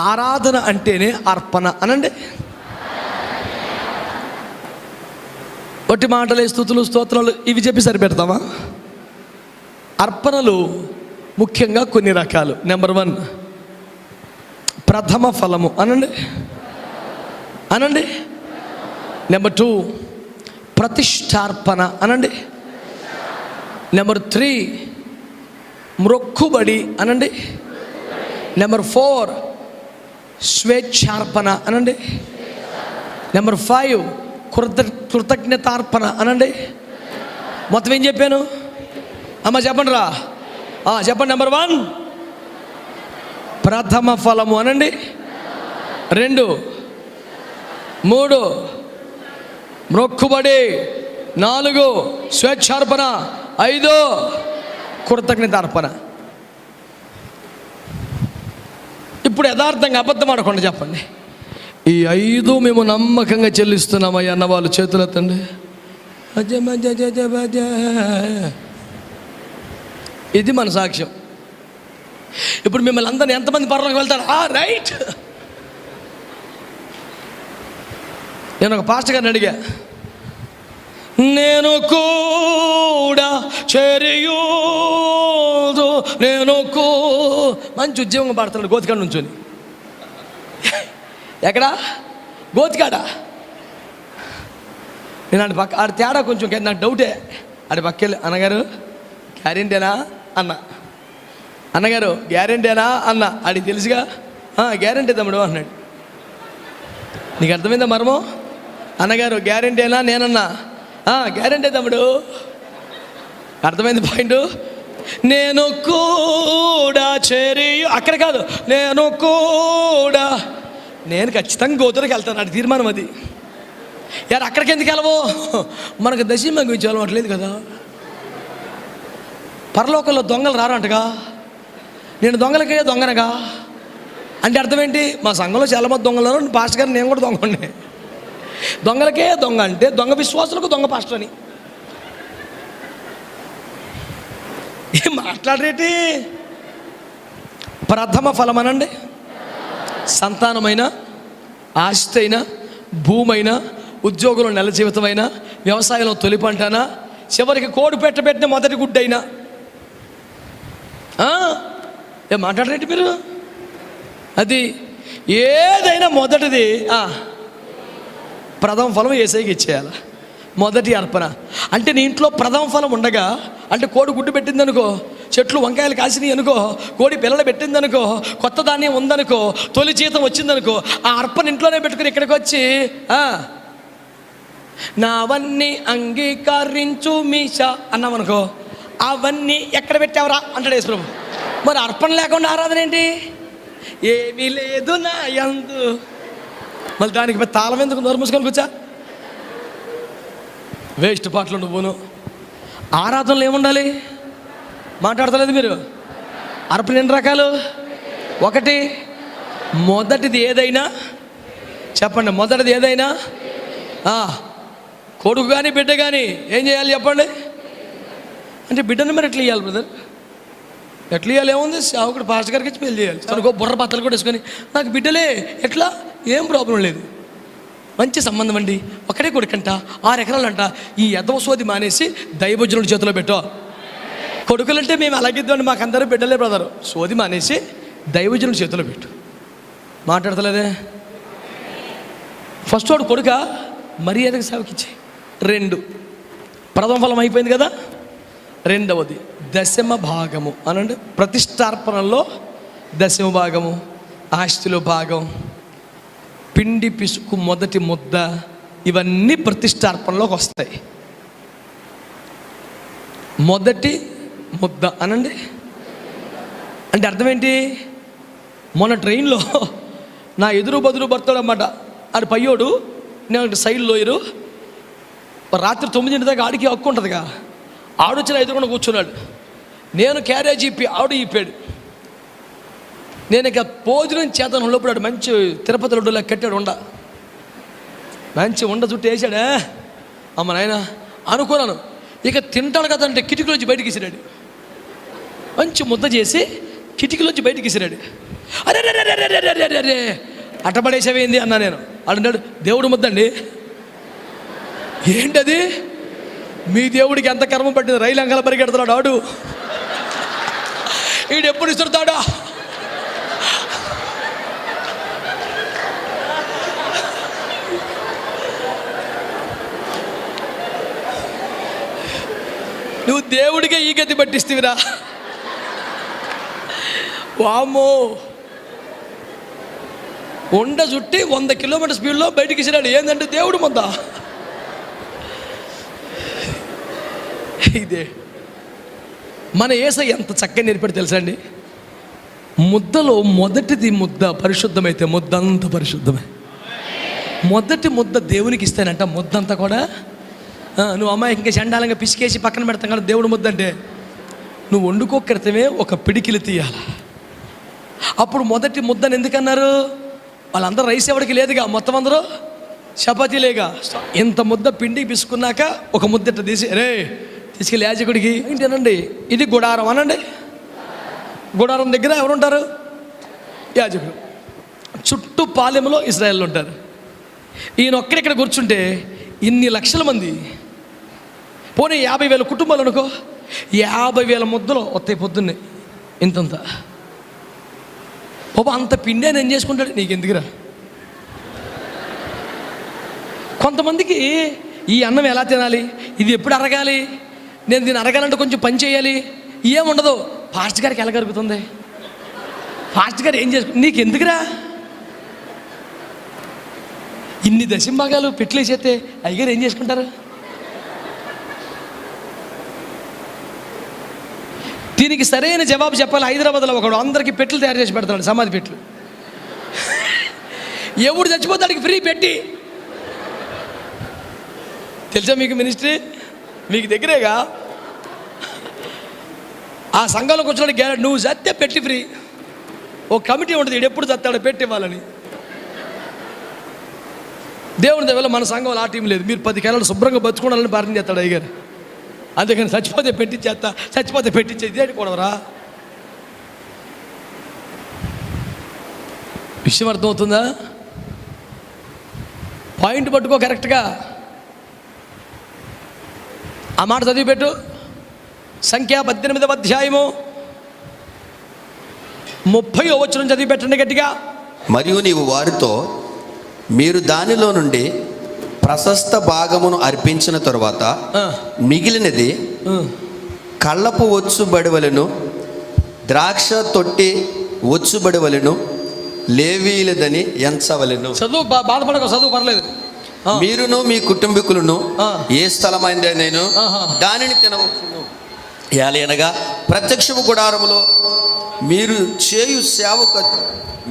ఆరాధన అంటేనే అర్పణ అనండి. ఒట్టి మాటలే స్తుతులు స్తోత్రాలు ఇవి చెప్పి సరిపెడతామా? అర్పణలు ముఖ్యంగా కొన్ని రకాలు. నెంబర్ 1 ప్రథమ ఫలము అనండి అనండి. నెంబర్ 2 ప్రతిష్టార్పణ అనండి. నెంబర్ 3 మ్రొక్కుబడి అనండి. నెంబర్ 4 స్వేచ్ఛార్పణ అనండి. నెంబర్ 5 కృతజ్ఞతార్పణ అనండి. మొత్తం ఏం చెప్పాను అమ్మ? చెప్పండి రా, చెప్పండి. నెంబర్ 1 ప్రథమ ఫలము అనండి. 2 3 మ్రొక్కుబడి. 4 స్వేచ్ఛార్పణ. 5 కృతజ్ఞతార్పణ. ఇప్పుడు యథార్థంగా అబద్ధం ఆడకుండా చెప్పండి, ఈ 5 మేము నమ్మకంగా చెల్లిస్తున్నామయ్యా అన్న వాళ్ళు చేతులు ఎత్తండి. ఇది మన సాక్ష్యం. ఇప్పుడు మిమ్మల్ని అందరినీ ఎంతమంది పరలోకి వెళ్తారు? రైట్. నేను ఒక పాస్టర్ గారిని అడిగా, నేను కూడా చెరియూదు, మంచి ఉద్యోగం పడుతున్నాడు గోతికాడ నుంచొని. ఎక్కడా? గోతికాడ. నేను ఆడి పక్క ఆడి తేడా కొంచెం నాకు డౌటే. ఆడి పక్కెళ్ళి, అన్నగారు గ్యారెంటీనా అన్న, అన్నగారు గ్యారెంటీనా అన్న. ఆడికి తెలుసుగా, గ్యారెంటీ తమ్ముడు అన్నాడు. నీకు అర్థమైందా మర్మం? అన్నగారు గ్యారెంటీనా? నేనన్నా గ్యారెంటీ తమ్ముడు. అర్థమైంది పాయింట్? నేను కూడా అక్కడ కాదు, నేను ఖచ్చితంగా గోతులకు వెళ్తాను. అది తీర్మానం. అది యారు అక్కడికి ఎందుకు వెళ్ళవో? మనకు దశమ ఇచ్చే అలవాట్లేదు కదా. పరలోకంలో దొంగలు రారంటగా. నేను దొంగలకే దొంగనగా అంటే అర్థం ఏంటి? మా సంఘంలో చాలామంది దొంగలు, పాస్టర్ గారు నేను కూడా దొంగండి. దొంగలకే దొంగ అంటే దొంగ విశ్వాసులకు దొంగ పాస్టర్ అని. ఏం మాట్లాడరేటి? ప్రథమ ఫలం అనండి. సంతానమైన, ఆస్తి అయినా, భూమైనా, ఉద్యోగంలో నెల జీవితమైనా, వ్యవసాయంలో తొలి పంటనా, చివరికి కోడి పెట్టిన మొదటి గుడ్డైనా. ఏం మాట్లాడరేంటి మీరు? అది ఏదైనా మొదటిది ప్రథమ ఫలం యేసయ్యకి ఇచ్చేయాలి. మొదటి అర్పణ అంటే నీ ఇంట్లో ప్రథమ ఫలం ఉండగా, అంటే కోడి గుడ్డు పెట్టింది అనుకో, చెట్లు వంకాయలు కాసినాయి అనుకో, కోడి పిల్లలు పెట్టింది అనుకో, కొత్త ధాన్యం ఉందనుకో, తొలి జీతం వచ్చిందనుకో, ఆ అర్పణ ఇంట్లోనే పెట్టుకుని ఇక్కడికి వచ్చి నావన్నీ అంగీకరించు మీషా అన్నామనుకో, అవన్నీ ఎక్కడ పెట్టావరా అంటాడు యేసు ప్రభు. మరి అర్పణ లేకుండా ఆరాధన ఏంటి? ఏమీ లేదు నా యందు. మళ్ళీ దానికి తాళం ఎందుకు? నోరు మూసుకొని కూర్చా. వేస్ట్ పాటలు నువ్వును. ఆరాధనలు ఏముండాలి? మాట్లాడతలేదు మీరు. అర్పణ ఎన్ని రకాలు? 1 మొదటిది ఏదైనా చెప్పండి. మొదటిది ఏదైనా కొడుకు కానీ బిడ్డ కానీ ఏం చేయాలి చెప్పండి? అంటే బిడ్డను మరి ఎట్లా ఇవ్వాలి బ్రదర్? ఎట్లా ఇవ్వాలి? ఏముంది? ఒకటి పాస్టర్ గారికి ఇచ్చి పెళ్లి చేయాలి. తనకు బుర్ర బట్టలు కూడా వేసుకొని నాకు బిడ్డలే ఎట్లా, ఏం ప్రాబ్లం లేదు, మంచి సంబంధం అండి, ఒకటే కొడుకంట, 6 ఎకరాలంట. ఈ ఎదవ సోది మానేసి దైవజనుడి చేతిలో పెట్టో. కొడుకులంటే మేము అలాగిద్దామండి, మాకు అందరూ బిడ్డలే బ్రదర్. సోది మానేసి దైవజనుడి చేతిలో పెట్టు. మాట్లాడతలేదే? ఫస్ట్ వాడు కొడుక మర్యాదకు సేవకిచ్చే. 2 ప్రథమ ఫలం అయిపోయింది కదా. 2వది దశమ భాగము అనండి. ప్రతిష్టార్పణలో దశమ భాగము, ఆస్తిలో భాగం, పిండి పిసుకు మొదటి ముద్ద, ఇవన్నీ ప్రతిష్టార్పణలోకి వస్తాయి. మొదటి ముద్ద అనండి అంటే అర్థం ఏంటి? మొన్న ట్రైన్లో నా ఎదురు బదురు భర్తాడు అన్నమాట. ఆడు పయ్యోడు, నేను సైడ్ లోయరు. రాత్రి 9 దాకా ఆడికి హక్కు ఉంటుందిగా. ఆడొచ్చిన ఎదురుకుండా కూర్చున్నాడు. నేను క్యారేజ్ ఇప్పి ఆడు ఇప్పాడు. నేను ఇక భోజనం చేతను లోపడాడు. మంచి తిరుపతి లడ్డులా కట్టాడు ఉండ, మంచి ఉండ చుట్టూ వేసాడే. అమ్మ నాయన అనుకున్నాను. ఇక తింటాడు కదంటే కిటికీలోంచి బయటికి విసిరాడు. మంచి ముద్ద చేసి కిటికీలోంచి బయటికి విసిరాడు. అరే అరే అట్టబడేసేవేంది అన్నా నేను. అంటున్నాడు దేవుడు ముద్దండి. ఏంటది? మీ దేవుడికి ఎంత కర్మ పట్టింది, రైలు అంగల పరిగెడుతున్నాడు ఆడు. వీడు ఎప్పుడు ఇస్తుంటాడా? నువ్వు దేవుడికే ఈ గతి పట్టిస్తేవిరా. వామ్మో, ఉండ చుట్టి 100 కిలోమీటర్ స్పీడ్లో బయటికి ఇచ్చినాడు. ఏంటంటే దేవుడు ముద్ద. ఇదే మన యేసయ్య ఎంత చక్కగా నేర్పాడు తెలుసా అండి. ముద్దలో మొదటిది ముద్ద పరిశుద్ధమైతే ముద్ద అంతా పరిశుద్ధమే. మొదటి ముద్ద దేవునికి ఇస్తానంట, ముద్దంతా కూడా. నువ్వు అమ్మాయి ఇంకా చండాలంగా పిసికేసి పక్కన పెడతాం కదా దేవుడు ముద్ద అంటే, నువ్వు వండుకోకరితమే ఒక పిడికిలు తీయాలి. అప్పుడు మొదటి ముద్దని ఎందుకన్నారు? వాళ్ళందరూ రైస్ ఎవరికి లేదుగా, మొత్తం అందరూ చపాతీలేగా. ఇంత ముద్ద పిండి పిసుకున్నాక ఒక ముద్ద ఇట్లా తీసి రే తీసుకెళ్ళి యాజకుడికి ఏంటనండి, ఇది గుడారం అనండి. గుడారం దగ్గర ఎవరుంటారు? యాజకుడు. చుట్టూ పాలెంలో ఇశ్రాయేళ్ళు ఉంటారు. ఈయన ఒక్కడిక్కడ కూర్చుంటే ఇన్ని లక్షల మంది, పోనీ 50,000 కుటుంబాలు అనుకో, 50,000 ముద్దలు వస్తాయి పొద్దున్నే ఇంతంత. బాబా అంత పిండి ఆయన ఏం చేసుకుంటాడు? నీకు ఎందుకురా? కొంతమందికి ఈ అన్నం ఎలా తినాలి, ఇది ఎప్పుడు అరగాలి, నేను దీన్ని అరగాలంటే కొంచెం పని చేయాలి, ఏముండదు. ఫాస్ట్ గారికి ఎలా కరుగుతుంది? ఫాస్ట్ గారు ఏం చేసుకు, నీకు ఎందుకురా? ఇన్ని దశంభాగాలు పెట్లేసేస్తే అయ్యగారు ఏం చేసుకుంటారు? దీనికి సరైన జవాబు చెప్పాలి. హైదరాబాద్లో ఒకడు అందరికీ పెట్లు తయారు చేసి పెడతాడు, సమాధి పెట్లు. ఎవడు చచ్చిపోతాడికి ఫ్రీ పెట్టి. తెలుసా మీకు మినిస్ట్రీ? మీకు దగ్గరేగా. ఆ సంఘంలోకి వచ్చినాడు గ్యారెంటీ, నువ్వు చస్తే పెట్టి ఫ్రీ. ఓ కమిటీ ఉంటుంది, ఇది ఎప్పుడు చస్తాడో పెట్టి ఇవ్వాలని. దేవుని దగ్గర మన సంఘంలో ఆ టీం లేదు. మీరు 10 కాలాలు శుభ్రంగా బతుకోవాలని భారణ చేస్తాడు అయ్యగారు. అందుకని చచ్చిపోతే పెట్టించేస్తా, చచ్చిపోతే పెట్టించేది ఏంటి కూడవరా? విషయం అర్థమవుతుందా? పాయింట్ పట్టుకో కరెక్ట్గా. ఆ మాట చదివి పెట్టు. సంఖ్య 18వ అధ్యాయము 30వ వచనం చదివి పెట్టండి గట్టిగా. మరియు నీవు వారితో, మీరు దానిలో నుండి ప్రశస్త భాగమును అర్పించిన తరువాత మిగిలినది కళ్ళపు ఒచ్చుబడివలెను, ద్రాక్ష తొట్టి ఒచ్చుబడివలెను, లేవీలదని ఎంచవలెను. చదువు బాధపడక, చదువు పర్లేదు. మీరును మీ కుటుంబీకులను ఏ స్థలమైందే నేను దానిని తినవచ్చును. ఏలయనగా ప్రత్యక్షపు గుడారములో మీరు చేయు సేవకు,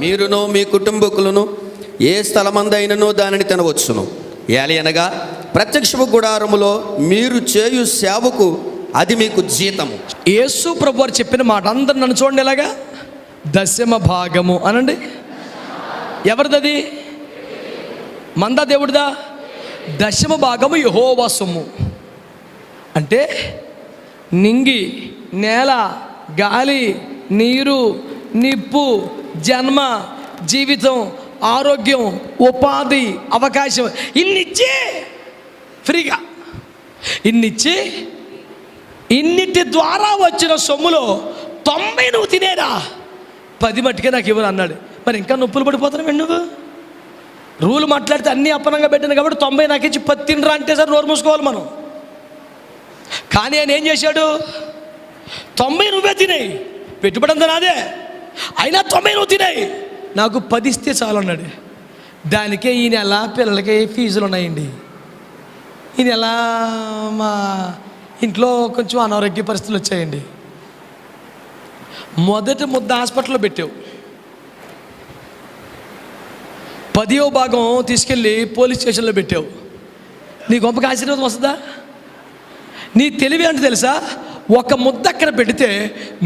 మీరును మీ కుటుంబీకులను ఏ స్థలమందైనను దానిని తినవచ్చును. ఏలయనగా ప్రత్యక్షపు గుడారములో మీరు చేయు సేవకు అది మీకు జీతము. యేసు ప్రభువారు చెప్పిన మాట అందరు నన్ను చూడండి ఎలాగా. దశమ భాగము అనండి. ఎవరిదది? మందా దేవుడిదా? దశమ భాగము యెహోవా సొమ్ము. అంటే నింగి, నేల, గాలి, నీరు, నిప్పు, జన్మ, జీవితం, ఆరోగ్యం, ఉపాధి, అవకాశం ఇన్నిచ్చి ఫ్రీగా, ఇన్నిచ్చి ఇన్నిటి ద్వారా వచ్చిన సొమ్ములో 90 నువ్వు తినేరా, 10 మట్టుకే నాకు ఇవ్వరు అన్నాడు. మరి ఇంకా నొప్పులు పడిపోతున్నావు నువ్వు. రూలు మాట్లాడితే అన్నీ అప్పనంగా పెట్టాను కాబట్టి 90 నాకు ఇచ్చి 10 తినరా అంటే సరే నోరు మూసుకోవాలి మనం. కానీ ఆయన ఏం చేశాడు? 90 నువ్వే తినేయి, పెట్టుబడి అంతా నాదే, అయినా 90 నువ్వు తినేయి, నాకు 10 ఇస్తే చాలు అన్నాడు. దానికే ఈ నెల పిల్లలకి ఫీజులు ఉన్నాయండి. ఈ నెల మా ఇంట్లో కొంచెం అనారోగ్య పరిస్థితులు వచ్చాయండి. మొదటి ముద్ద హాస్పిటల్లో పెట్టావు, 10వ భాగం తీసుకెళ్ళి పోలీస్ స్టేషన్లో పెట్టావు. నీ గొప్పకి ఆశీర్వాదం వస్తుందా? నీ తెలివి అంటే తెలుసా? ఒక ముద్ద అక్కడ పెడితే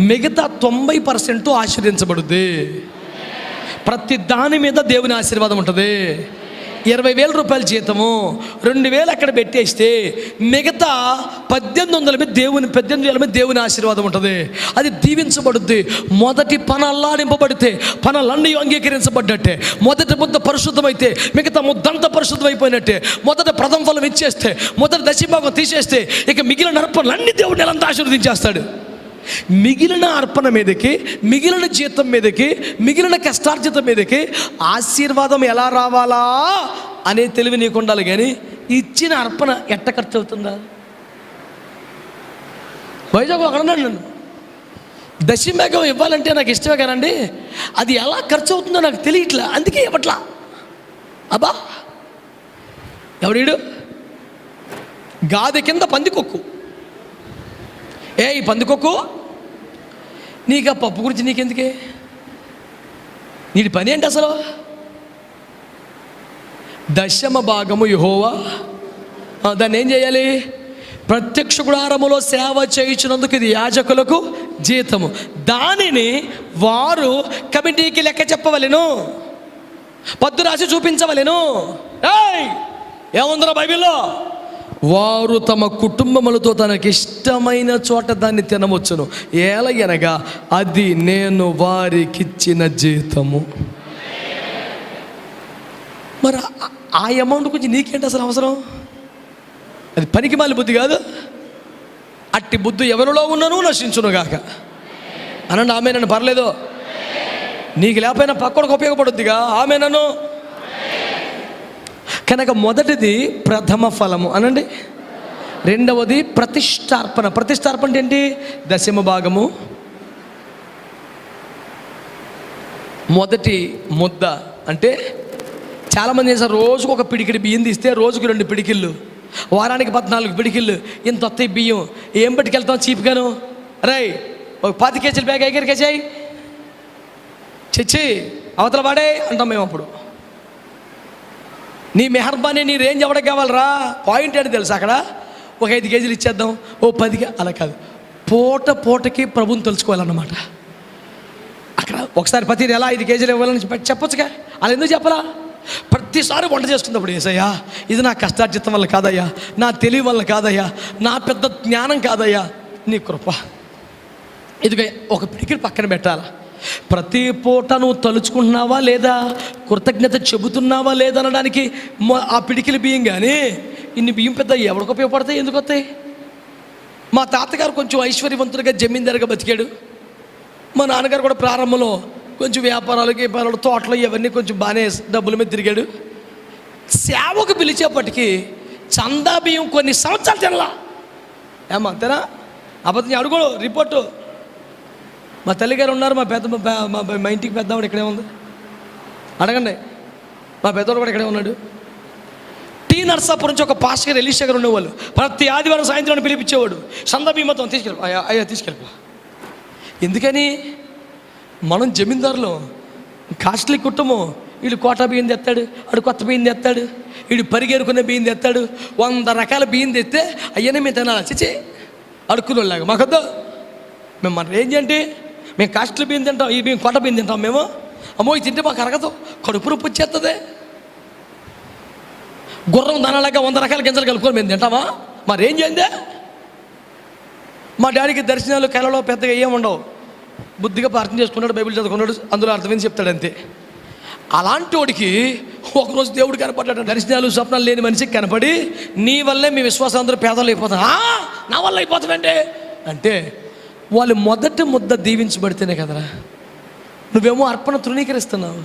మిగతా 90% ఆశీర్వదించబడుద్ది. ప్రతి దాని మీద దేవుని ఆశీర్వాదం ఉంటుంది. 20,000 రూపాయల జీతము 2,000 అక్కడ పెట్టేస్తే మిగతా 18,000 మీద 18,000 మీద దేవుని ఆశీర్వాదం ఉంటుంది. అది దీవించబడుద్ది. మొదటి పనల్లాడింపబడితే పనులన్నీ అంగీకరించబడ్డట్టే. మొదటి ముద్ద పరిశుద్ధమైతే మిగతా ముద్దంతా పరిశుద్ధం అయిపోయినట్టే. మొదట ప్రథమ ఫలం ఇచ్చేస్తే, మొదటి దశభాగం తీసేస్తే ఇక మిగిలిన అర్పణలన్నీ దేవుడు నెలంతా ఆశీర్వదించేస్తాడు. మిగిలిన అర్పణ మీదకి, మిగిలిన జీతం మీదకి, మిగిలిన కష్టార్జితం మీదకి ఆశీర్వాదం ఎలా రావాలా అనే తెలివి నీకు ఉండాలి. కానీ ఇచ్చిన అర్పణ ఎట్ట ఖర్చు అవుతుందా? వైజాగ్ అక్కడన్నాడు నన్ను, దశమేఘం ఇవ్వాలంటే నాకు ఇష్టమే కానండి, అది ఎలా ఖర్చు అవుతుందో నాకు తెలియట్లా, అందుకే ఇవ్వట్లా. అబ్బా ఎవడీడు? గాది కింద పందికొక్కు. ఈ పందికొక్కు, నీకు ఆ పప్పు గురించి నీకెందుకే? నీటి పని ఏంటి అసలు? దశమ భాగము యెహోవా, దాన్ని ఏం చేయాలి? ప్రత్యక్ష గుడారములో సేవ చేయించినందుకు ఇది యాజకులకు జీతము. దానిని వారు కమిటీకి లెక్క చెప్పవలెను, పద్దు రాసి చూపించవలెను. ఏముందరా బైబిల్లో? వారు తమ కుటుంబములతో తనకిష్టమైన చోట దాన్ని తినవచ్చును, ఏలయనగా అది నేను వారికిచ్చిన జీతము. మరి ఆ అమౌంట్ గురించి నీకేంటి అసలు అవసరం? అది పనికి మాలి బుద్ధి కాదు. అట్టి బుద్ధి ఎవరిలో ఉన్నను నశించును గాక అనండి. ఆమె నన్ను పర్లేదు, నీకు లేకపోయినా పక్కడికి ఉపయోగపడుద్దిగా. ఆమె నన్ను కనుక మొదటిది ప్రథమ ఫలము అనండి. రెండవది ప్రతిష్టార్పణ. ప్రతిష్టార్పణ అంటే ఏంటి? దశమ భాగము. మొదటి ముద్ద అంటే చాలామంది చేస్తారు, రోజుకు ఒక పిడికిడి బియ్యం తీస్తే రోజుకు 2 పిడికిళ్ళు, వారానికి 14 పిడికిళ్ళు, ఇంత వస్తాయి బియ్యం. ఏం పట్టుకెళ్తాం చీప్గాను? రై ఒక 5 కేజీల బ్యాగ్ ఎగరికేసాయి చచ్చి అవతల వాడే అంటాం మేము. అప్పుడు నీ మెహర్బానీ, నీ రేంజ్ ఎవరికి కావాలరా? పాయింట్ ఏంటి తెలుసు? అక్కడ ఒక 5 కేజీలు ఇచ్చేద్దాం, ఓ 10, అలా కాదు. పూటకి ప్రభుని తెలుసుకోవాలన్నమాట. అక్కడ ఒకసారి ప్రతి నెల 5 కేజీలు ఇవ్వాలని చెప్పొచ్చుగా, అలా ఎందుకు చెప్పరా? ప్రతిసారి వంట చేసుకున్నప్పుడు ఏసయ్యా ఇది నా కష్టార్జితం వల్ల కాదయ్యా, నా తెలివి వల్ల కాదయ్యా, నా పెద్ద జ్ఞానం కాదయ్యా, నీ కృప. ఇదిగా ఒక పిడికిడి పక్కన పెట్టాలా. ప్రతి పూట నువ్వు తలుచుకుంటున్నావా లేదా, కృతజ్ఞత చెబుతున్నావా లేదా అనడానికి ఆ పిడికిలి బియ్యం. కానీ ఇన్ని బియ్యం పెద్ద ఎవరికి ఉపయోగపడతాయి? ఎందుకు వస్తాయి? మా తాతగారు కొంచెం ఐశ్వర్యవంతుడిగా జమీందారుగా బతికాడు. మా నాన్నగారు కూడా ప్రారంభంలో కొంచెం వ్యాపారాలకి తోటలు ఇవన్నీ కొంచెం బాగానే డబ్బుల మీద తిరిగాడు. సేవకు పిలిచేపటికి చందా బియ్యం కొన్ని సంవత్సరాలు తినలా. ఏమా అంతేనా? అబద్ధం అడుగు రిపోర్టు. మా తల్లిగారు ఉన్నారు, మా ఇంటికి పెద్దవాడు ఇక్కడే ఉంది, అడగండి. మా పెద్దవాడు కూడా ఇక్కడే ఉన్నాడు. టీ నర్సాపురం నుంచి ఒక పాస్టర్ గారు ఎలీషా గారు ఉండేవాళ్ళు. ప్రతి ఆదివారం సాయంత్రం పిలిపించేవాడు. సందా బియ్యంతో తీసుకెళ్ళి అయ్యా తీసుకెళ్ళిపో. ఎందుకని? మనం జమీందారులు, కాస్ట్లీ కుటుంబం. వీడు కోటా బియ్యం తెస్తాడు, వాడు కొత్త బియ్యం తెస్తాడు, వీడు పరిగెరుకునే బియ్యం తెస్తాడు, 100 రకాల బియ్యం తెస్తే అయ్యనే మేము తినాలి. చిచి అడుక్కునేలాగా మాకొద్దు. మేము మన రేంజ్ ఏంటి? మేము కాస్ట్లీ బియ్యం తింటాం, ఈ బియ్యం కోట బియ్యం తింటాం మేము. అమ్మో ఇది తింటే మాకు అరగదు, కడుపు నొప్పి వచ్చేస్తుంది. గుర్రం దానాలాగా 100 రకాల గింజలు కలుపుకొని మేము తింటామా? మా రేంజ్ ఏందే? మా డాడీకి దర్శనాలు కళలో పెద్దగా ఏముండవు, బుద్ధిగా ప్రార్థన చేసుకున్నాడు, బైబిల్ చదువుకున్నాడు, అందులో అర్థమైంది చెప్తాడు అంతే. అలాంటి వాడికి ఒకరోజు దేవుడు కనపడ్డాడు. దర్శనాలు స్వప్నాలు లేని మనిషికి కనపడి, నీ వల్లే మీ విశ్వాసం అందరూ పేదలు అయిపోతారు. నా వల్ల అయిపోతామంటే అంటే వాళ్ళు మొదటి ముద్ద దీవించబడితేనే కదరా. నువ్వేమో అర్పణ తృణీకరిస్తున్నావు,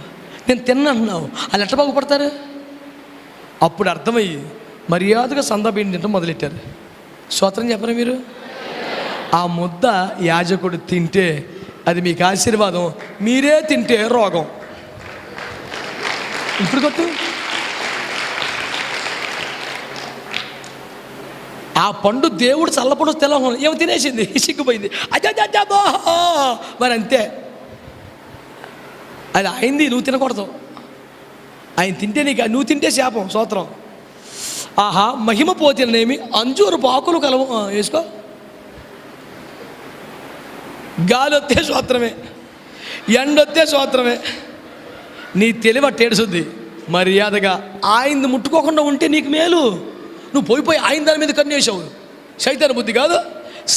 నేను తిన్నంటున్నావు, వాళ్ళు ఎట్లా బాగుపడతారు? అప్పుడు అర్థమయ్యి మర్యాదగా సందాబియ్యం తింటాం మొదలెట్టారు. స్తోత్రం చెప్పరా మీరు? ఆ ముద్ద యాజకుడు తింటే అది మీకు ఆశీర్వాదం, మీరే తింటే రోగం. ఇప్పుడు కొట్టు. ఆ పండు దేవుడు చల్లపడు తెలంగాణ ఏమో తినేసింది, సిగ్గుపోయింది, అజాజాబో మరి అంతే. అది అయింది, నువ్వు తినకూడదు. ఆయన తింటే నీకు, నువ్వు తింటే శాపం. స్తోత్రం. ఆహా మహిమ పోతేనేమి అంజూరు పాకులు కలవు వేసుకో. గాలి వస్తే స్తోత్రమే, ఎండొస్తే స్తోత్రమే. నీ తెలివి అట్టేడుస్తుంది. మర్యాదగా ఆయన్ని ముట్టుకోకుండా ఉంటే నీకు మేలు. నువ్వు పోయి ఆయన దాని మీద కన్నేసావు. సైతాను బుద్ధి కాదు.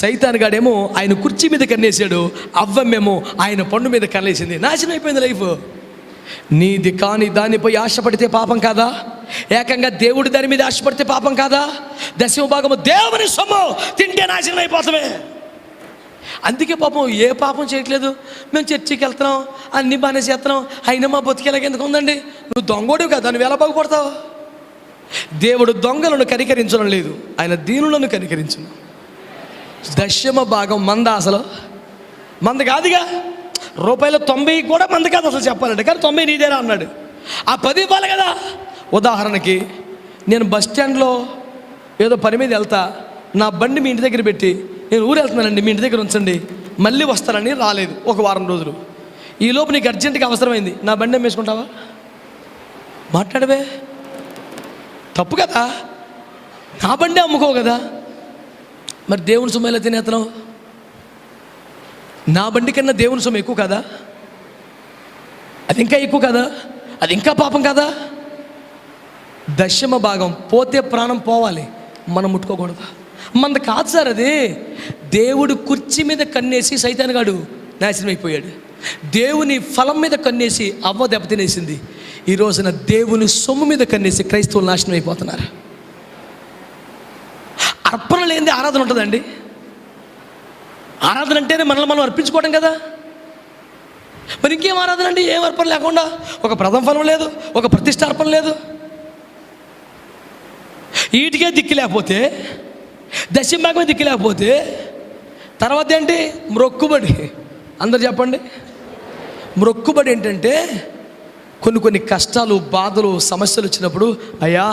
సైతాన్ గాడేమో ఆయన కుర్చీ మీద కన్నేసాడు, అవ్వమేమో ఆయన పండు మీద కన్నేసింది. నాశనం అయిపోయింది లైఫ్. నీది కాని దానిపై ఆశపడితే పాపం కాదా? ఏకంగా దేవుడి దాని మీద ఆశపడితే పాపం కాదా? 10వ భాగము దేవుని సొమ్ము తింటే నాశనం అయిపోతామే. అందుకే పాపం ఏ పాపం చేయట్లేదు. మేము చర్చికి వెళ్తున్నాం, అన్నీ బాగానే చేస్తున్నాం, అయినా మా బతికేలాగా ఎందుకు ఉందండి? నువ్వు దొంగోడివి కదా, నువ్వు ఎలా బాగుపడతావు? దేవుడు దొంగలను కనికరించడం లేదు, ఆయన దీనులను కనికరించను. 10వ భాగం మంద, అసలు మంద కాదుగా. రూపాయలు 90 కూడా మంది కాదు అసలు చెప్పాలంటే, కానీ 90 నీదేనా అన్నాడు. ఆ 10 ఇవ్వాలి కదా. ఉదాహరణకి నేను బస్ స్టాండ్లో ఏదో పని మీద వెళ్తా, నా బండి మీ ఇంటి దగ్గర పెట్టి నేను ఊరు వెళ్తున్నానండి, మీ ఇంటి దగ్గర ఉంచండి, మళ్ళీ వస్తానని రాలేదు ఒక వారం రోజులు. ఈలోపు నీకు అర్జెంటుగా అవసరమైంది, నా బండి అమ్మేసుకుంటావా? మాట్లాడవే, తప్పు కదా. నా బండి అమ్ముకో కదా. మరి దేవుని సొమ్ము ఎలా తినేతనం? నా బండి కన్నా దేవుని సొమ్ము ఎక్కువ కదా? అది ఇంకా ఎక్కువ కదా? అది ఇంకా పాపం కదా? 10వ భాగం పోతే ప్రాణం పోవాలి, మనం ముట్టుకోకూడదు. మనది కాదు సార్ అది. దేవుడు కుర్చీ మీద కన్నేసి సైతానుగాడు నాశనం అయిపోయాడు. దేవుని ఫలం మీద కన్నేసి అవ్వ దెబ్బతినేసింది. ఈ రోజున దేవుని సొమ్ము మీద కన్నేసి క్రైస్తవులు నాశనం అయిపోతున్నారు. అర్పణ లేనిదే ఆరాధన ఉంటుందండి? ఆరాధన అంటేనే మనల్ని మనం అర్పించుకోవడం కదా. మరి ఇంకేం ఆరాధన అండి? ఏం అర్పణ లేకుండా, ఒక ప్రథమ ఫలం లేదు, ఒక ప్రతిష్టార్పణ లేదు, వీటికే దిక్కు లేకపోతే, 10వ భాగమే దిక్కు లేకపోతే తర్వాత ఏంటి? మ్రొక్కుబడి. అందరు చెప్పండి. మ్రొక్కుబడి ఏంటంటే కొన్ని కష్టాలు, బాధలు, సమస్యలు వచ్చినప్పుడు, అయ్యా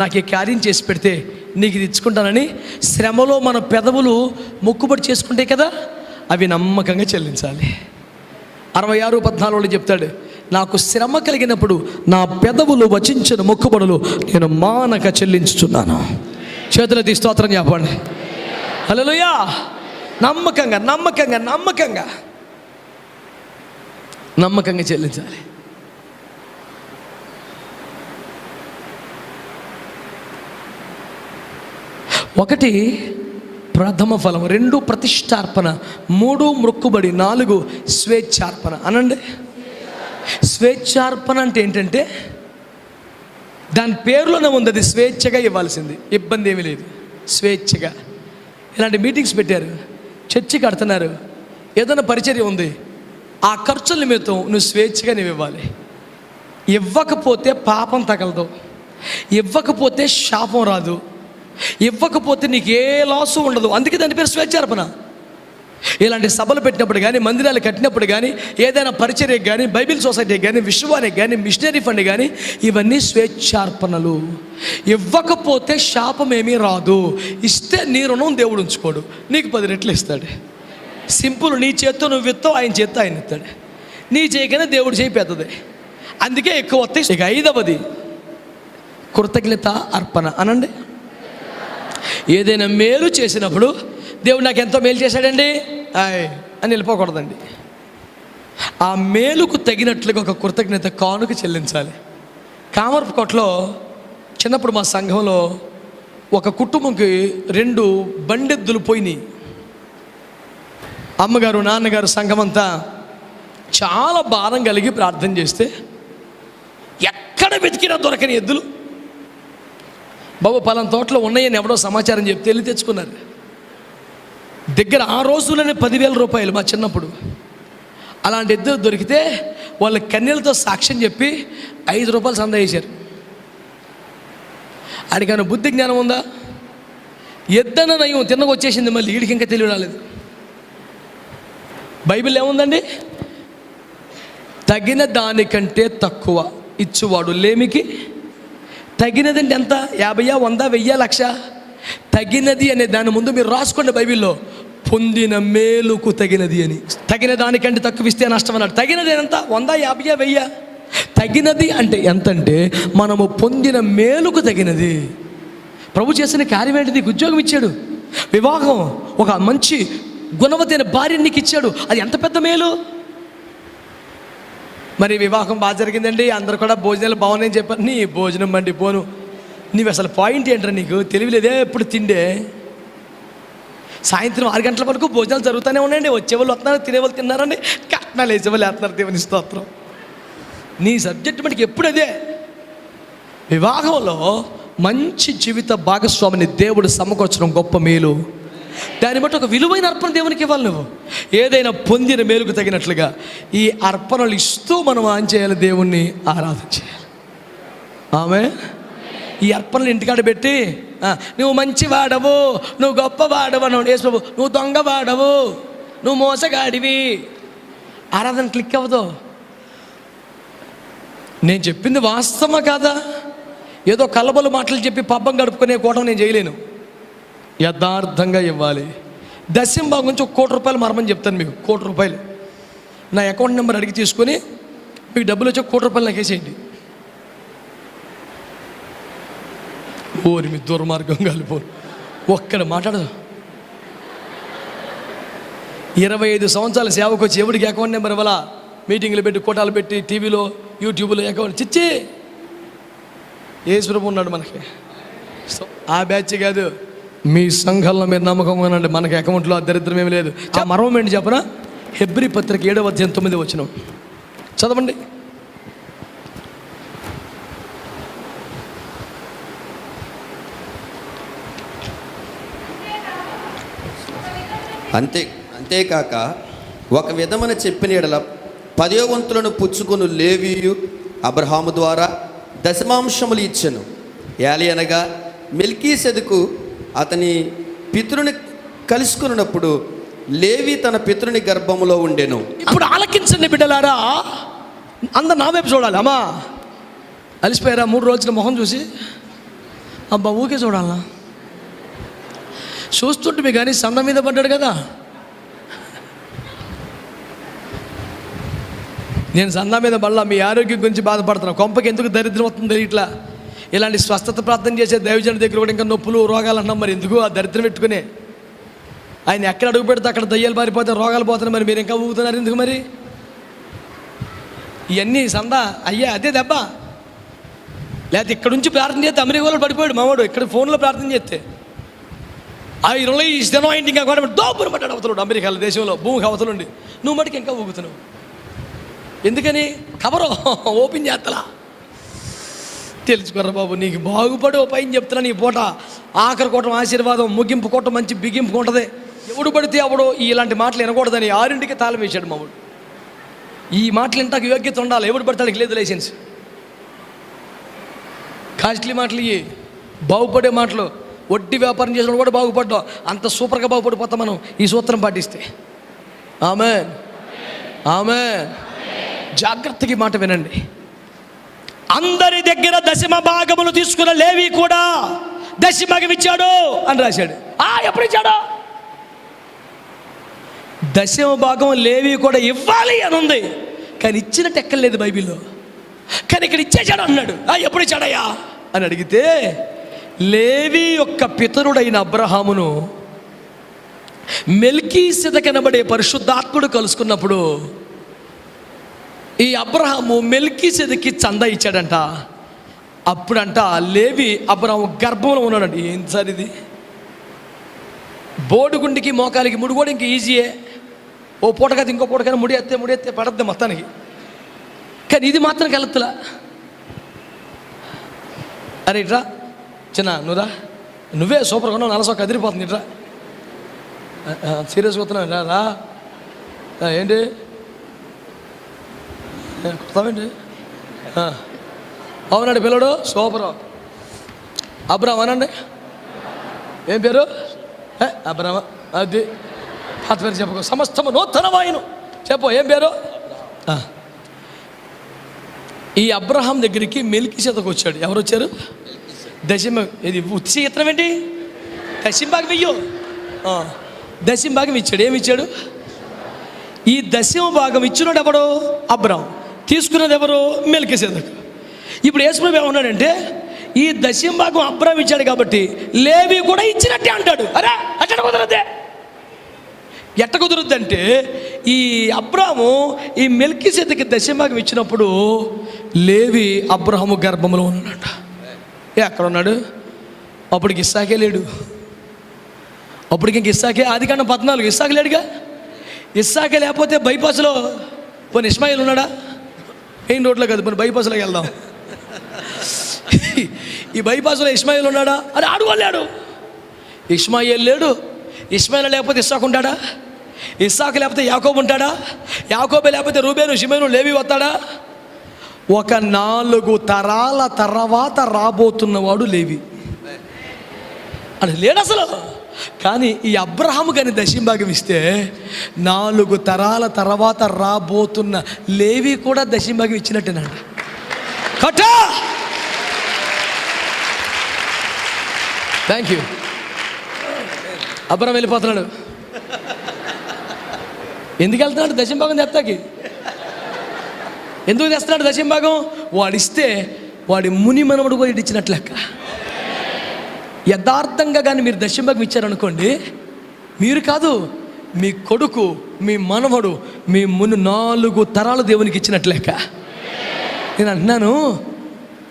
నాకు ఈ కార్యం చేసి పెడితే నీకు ఇది ఇచ్చుకుంటానని శ్రమలో మన పెదవులు మొక్కుబడి చేసుకుంటే కదా, అవి నమ్మకంగా చెల్లించాలి. 66:14 చెప్తాడు, నాకు శ్రమ కలిగినప్పుడు నా పెదవులు వచించిన మొక్కుబడులు నేను మానక చెల్లించుచున్నాను. చేతులెత్తి స్తోత్రం చెప్పండి. హల్లెలూయా. నమ్మకంగా నమ్మకంగా నమ్మకంగా నమ్మకంగా చెల్లించాలి. ఒకటి ప్రథమ ఫలం, 2 ప్రతిష్టార్పణ, 3 మొక్కుబడి, 4 స్వేచ్ఛార్పణ. అనండి. స్వేచ్ఛార్పణ అంటే ఏంటంటే దాని పేరులోనే ఉంది, అది స్వేచ్ఛగా ఇవ్వాల్సింది, ఇబ్బంది ఏమీ లేదు. స్వేచ్ఛగా ఇలాంటి మీటింగ్స్ పెట్టారు, చర్చి కడుతున్నారు, ఏదైనా పరిచర్య ఉంది, ఆ ఖర్చుల నిమిత్తం నువ్వు స్వేచ్ఛగా నువ్వు ఇవ్వాలి. ఇవ్వకపోతే పాపం తగలదు, ఇవ్వకపోతే శాపం రాదు, ఇవ్వకపోతే నీకు ఏ లాసు ఉండదు. అందుకే దాని పేరు స్వేచ్ఛార్పణ. ఇలాంటి సభలు పెట్టినప్పుడు కానీ, మందిరాలు కట్టినప్పుడు కానీ, ఏదైనా పరిచర్యకు కానీ, బైబిల్ సొసైటీకి కానీ, విశ్వానికి కానీ, మిషనరీ ఫండ్ కానీ, ఇవన్నీ స్వేచ్ఛార్పణలు. ఇవ్వకపోతే శాపం ఏమీ రాదు, ఇస్తే నీ రుణం దేవుడు ఉంచుకోడు, నీకు 10 రెట్లు ఇస్తాడు. సింపుల్. నీ చేత్తో నువ్వు విత్తావు, ఆయన చేత్తో ఆయన ఇస్తాడు. నీ చేయకనే దేవుడు చేయి పెద్దది, అందుకే ఎక్కువ వస్తాయి. ఇక 5వది కృతజ్ఞత అర్పణ. అనండి. ఏదైనా మేలు చేసినప్పుడు దేవుడు నాకు ఎంతో మేలు చేశాడండి అని వెళ్ళిపోకూడదండి. ఆ మేలుకు తగినట్లుగా ఒక కృతజ్ఞత కానుక చెల్లించాలి. కామర్పుకోటలో చిన్నప్పుడు మా సంఘంలో ఒక కుటుంబంకి 2 బండెద్దులు పోయినాయి. అమ్మగారు, నాన్నగారు, సంఘం అంతా చాలా భారం కలిగి ప్రార్థన చేస్తే ఎక్కడ వెతికినా దొరకని ఎద్దులు. బాబు పలానా తోటలో ఉన్నాయని ఎవడో సమాచారం చెప్తే వెళ్ళి తెచ్చుకున్నారు. దగ్గర ఆ రోజుల్లోనే 10,000 రూపాయలు మా చిన్నప్పుడు. అలాంటి ఎద్దులు దొరికితే వాళ్ళ కన్నీళ్ళతో సాక్ష్యం చెప్పి 5 రూపాయలు సందా చేశారు. ఆడికైనా బుద్ధి జ్ఞానం ఉందా? ఎద్దన నయం తిన్నగా వచ్చేసింది, మళ్ళీ వీడికి ఇంకా తెలివి రాలేదు. బైబిల్ ఏముందండి? తగిన దానికంటే తక్కువ ఇచ్చువాడు లేమికి. తగినదంటే ఎంత? 50, 100, 1000, 1,00,000. తగినది అనే దాని ముందు మీరు రాసుకోండి బైబిల్లో, పొందిన మేలుకు తగినది అని. తగిన దానికంటే తక్కువ ఇస్తే నష్టం అన్నాడు. తగినది ఎంత? 100, 50, 1000. తగినది అంటే ఎంతంటే మనము పొందిన మేలుకు తగినది. ప్రభు చేసిన కార్యం ఏంటి? నీకు ఉద్యోగం ఇచ్చాడు, వివాహం, ఒక మంచి గుణవతైన భార్య నీకు ఇచ్చాడు. అది ఎంత పెద్ద మేలు! మరి వివాహం బాగా జరిగిందండి, అందరు కూడా భోజనాలు బాగున్నాయని చెప్పారు. నీ భోజనం అండి పోను, నీవు అసలు పాయింట్ ఏంట్రా, నీకు తెలియలేదే ఎప్పుడు తిండే. సాయంత్రం 6 గంటల వరకు భోజనాలు జరుగుతూనే ఉన్నాయండి, వచ్చేవాళ్ళు వస్తున్నారు, తినేవాళ్ళు తిన్నారండి, కట్నాలు వేసేవాళ్ళు వేస్తున్నారు. దేవుని స్తోత్రం. నీ సబ్జెక్ట్ మనకి ఎప్పుడు అదే. వివాహంలో మంచి జీవిత భాగస్వామిని దేవుడు సమకూర్చడం గొప్ప మేలు. దాన్ని బట్టి ఒక విలువైన అర్పణ దేవునికి ఇవ్వాలి. నువ్వు ఏదైనా పొందిన మేలుకు తగినట్లుగా ఈ అర్పణలు ఇస్తూ మనం ఏం చేయాలి, దేవుణ్ణి ఆరాధన చేయాలి. ఆమె ఈ అర్పణలు ఇంటికాడ పెట్టి నువ్వు మంచి వాడవు, నువ్వు గొప్ప వాడవు అన్నాడు యేసు ప్రభు, నువ్వు దొంగ వాడవు, నువ్వు మోసగాడివి, ఆరాధన క్లిక్ అవ్వదు. నేను చెప్పింది వాస్తవమా కాదా? ఏదో కలబలు మాటలు చెప్పి పబ్బం గడుపుకునే కోటం నేను చేయలేను. యథార్థంగా ఇవ్వాలి. దశం భాగం నుంచి ఒక ₹1,00,00,000 మరమని చెప్తాను మీకు. ₹1,00,00,000 నా అకౌంట్ నెంబర్ అడిగి తీసుకొని మీకు డబ్బులు వచ్చి ₹1,00,00,000 నాకు వేసేయండి. ఓరి మీ దుర్మార్గం కాలిపోరు. ఒక్కడ మాట్లాడదు. 25 సంవత్సరాల సేవకు వచ్చి ఎవరికి అకౌంట్ నెంబర్ ఇవ్వాలా? మీటింగ్లు పెట్టి, కోటాలు పెట్టి, టీవీలో, యూట్యూబ్లో అకౌంట్ చిచ్చి. యేసు ప్రభు ఉన్నాడు మనకి. సో ఆ బ్యాచ్ కాదు, మీ సంఘంలో మీరు నమ్మకంగా ఉండండి. మనకి అకౌంట్లో దరిద్రం ఏమి లేదు. మర్మం ఏంటి చెప్పనా? హెబ్రీ పత్రిక 7:9 చదవండి. అంతేకాక ఒక విధమైన చెప్పిన ఎడల 10వ వంతులను పుచ్చుకొను లేవీయు అబ్రహాము ద్వారా దశమాంశములు ఇచ్చెను. ఏలయనగా మెల్కీసెదెకు అతని పితరుని కలుసుకున్నప్పుడు లేవి తన పితరుని గర్భములో ఉండెను. ఇప్పుడు ఆలకించండి బిడ్డలారా, అందరు నా వైపు చూడాలి. అమ్మా అలిసిపోయారా 3 రోజుల మొహం చూసి? అబ్బా ఊకే చూడాలా? చూస్తుంటే మీ కానీ సంద మీద పడ్డాడు కదా. నేను సందా మీద పడలా, మీ ఆరోగ్యం గురించి బాధపడుతున్నాను. కొంపకి ఎందుకు దరిద్రం వస్తుంది ఇట్లా. ఇలాంటి స్వస్థత ప్రార్థన చేసే దైవజనుడి దగ్గర కూడా ఇంకా నొప్పులు రోగాలు అంటున్నాం. మరి ఎందుకు ఆ దరిద్రం పెట్టుకునే? ఆయన ఎక్కడ అడుగు పెడితే అక్కడ దయ్యాలు పారిపోతే రోగాలు పోతున్నాయి. మరి మీరు ఇంకా ఊగుతున్నారు ఎందుకు? మరి ఇవన్నీ సందా అయ్యా అదే దెబ్బ. లేకపోతే ఇక్కడ నుంచి ప్రార్థన చేస్తే అమెరికాలో పడిపోయాడు మావాడు. ఇక్కడ ఫోన్లో ప్రార్థన చేస్తే I release the anointing of God. దోపురు పడ్డాడు అవతలుడు అమెరికాల దేశంలో, భూమికి అవతలుండి. నువ్వు మటుకు ఇంకా ఊగుతున్నావు ఎందుకని? Cover open చేస్తలా. తెలుసుకోర్రా బాబు, నీకు బాగుపడి పైన చెప్తున్నా. నీ పూట ఆఖరి కోటం ఆశీర్వాదం, ముగింపు కోటం మంచి బిగింపు ఉంటుంది. ఎవడు పడితే అప్పుడు ఇలాంటి మాటలు వినకూడదని 6ంటికి తాళం వేసాడు మామూలు. ఈ మాటలు ఇంతకు యోగ్యత ఉండాలి. ఎవడు పడతాడికి లేదు లైసెన్స్. కాస్ట్లీ మాటలు ఇవి, బాగుపడే మాటలు. వడ్డీ వ్యాపారం చేసిన కూడా బాగుపడ్డాం. అంత సూపర్గా బాగుపడిపోతాం మనం ఈ సూత్రం పాటిస్తే. ఆమేన్, ఆమేన్. జాగ్రత్తగా మాట వినండి. అందరి దగ్గర దశమ భాగములు తీసుకున్న లేవి కూడా దశమభాగం ఇచ్చాడు అని రాశాడు. ఎప్పుడు ఇచ్చాడు? దశమ భాగం లేవి కూడా ఇవ్వాలి అని ఉంది, కానీ ఇచ్చినట్టు ఎక్కలేదు బైబిల్లో. కానీ ఇక్కడ ఇచ్చేసాడు అన్నాడు. ఎప్పుడు ఇచ్చాడయ్యా అని అడిగితే, లేవి యొక్క పితరుడైన అబ్రహామును మెల్కీసెదెకనబడే పరిశుద్ధాత్ముడు కలుసుకున్నప్పుడు ఈ అబ్రహాము మెల్కీసెదెకి చందా ఇచ్చాడంట. అప్పుడంట లేవి అబ్రహాము గర్భంలో ఉన్నాడంట. ఏం సార్ ఇది? బోడుగుండికి మోకాలికి ముడి కూడా ఇంక ఈజీయే. ఓ పూట కదా ఇంకో పూట కానీ ముడి ఎత్తే పడద్దు మొత్తానికి. కానీ ఇది మాత్రం కలుతులా. అరే ఇట్రా చిన్న, నువ్వే సూపర్ కొన్నావు, నలసొక్క అదిరిపోతుంది. ఇట్రా సీరియస్గా వస్తున్నావు. రా ఏంటి కొడతావేంటి? అవునండి పిల్లడు సూపరు. అబ్రామ్ అనండి. ఏం పేరు? అబ్రామ. అది పాత పేరు చెప్పుకో. సమస్తము నూతనమాయను చెప్పు. ఏం పేరు? ఈ అబ్రహాం దగ్గరికి మెల్కీసెదెకు వచ్చాడు. ఎవరు వచ్చారు? దశమ. ఇది ఉత్సి ఇత్తనం ఏంటి? దశంభాగం వెయ్యో. దశంభాగం ఇచ్చాడు. ఏమి ఇచ్చాడు? ఈ దశమ భాగం ఇచ్చినాడు ఎవడు? అబ్రహాం. తీసుకున్నది ఎవరు? మెల్కీసెదెకు. ఇప్పుడు యేసు ప్రభు ఏమన్నాడంటే, ఈ దశంభాగం అబ్రహాం ఇచ్చాడు కాబట్టి లేవి కూడా ఇచ్చినట్టే అంటాడు. అరే అట్లా కుదరదే. ఎట్ట కుదురుద్దంటే ఈ అబ్రాము ఈ మెల్కీసెదెకుకి దశమభాగం ఇచ్చినప్పుడు లేవి అబ్రాహాము గర్భంలో ఉన్నాడు. ఎక్కడ ఉన్నాడు? అప్పటికి ఇస్సాకే లేడు. అప్పటికి ఇంక ఇస్సాకే, ఆదికాండం 14 ఇస్సాకు లేడుగా. ఇస్సాకే లేకపోతే బైపాస్లో పోనీ ఇస్మాయిల్ ఉన్నాడా? మెయిన్ రోడ్లో కాదు, పోనీ బైపాస్లోకి వెళ్దాం. ఈ బైపాస్లో ఇస్మాయిల్ ఉన్నాడా? అని ఆడుకోలేడు. ఇస్మాయిల్ లేడు. ఇస్మాయిల్ లేకపోతే ఇస్సాకు ఉంటాడా? ఇస్సాకు లేకపోతే యాకోబు ఉంటాడా? యాకోబే లేకపోతే రూబేను, షిమేను, లేవి వస్తాడా? ఒక 4 తరాల తర్వాత రాబోతున్నవాడు లేవి. అది లేడు అసలు. కానీ ఈ అబ్రహాము కానీ దశమభాగం ఇస్తే 4 తరాల తర్వాత రాబోతున్న లేవి కూడా దశమభాగం ఇచ్చినట్టేనంట. కట్ట. Thank you. అబ్రహాం వెళ్ళిపోతున్నాడు. ఎందుకు వెళ్తున్నాడు? దశమభాగం తెస్తాకి. ఎందుకు తెస్తున్నాడు దశమభాగం? వాడిస్తే వాడి ముని మనవడు కూడా ఇచ్చినట్లు లెక్క. యథార్థంగా కానీ మీరు దశమభాగం ఇచ్చారనుకోండి, మీరు కాదు, మీ కొడుకు, మీ మనవడు, మీ 4 తరాలు దేవునికి ఇచ్చినట్లు లెక్క. నేను అంటున్నాను,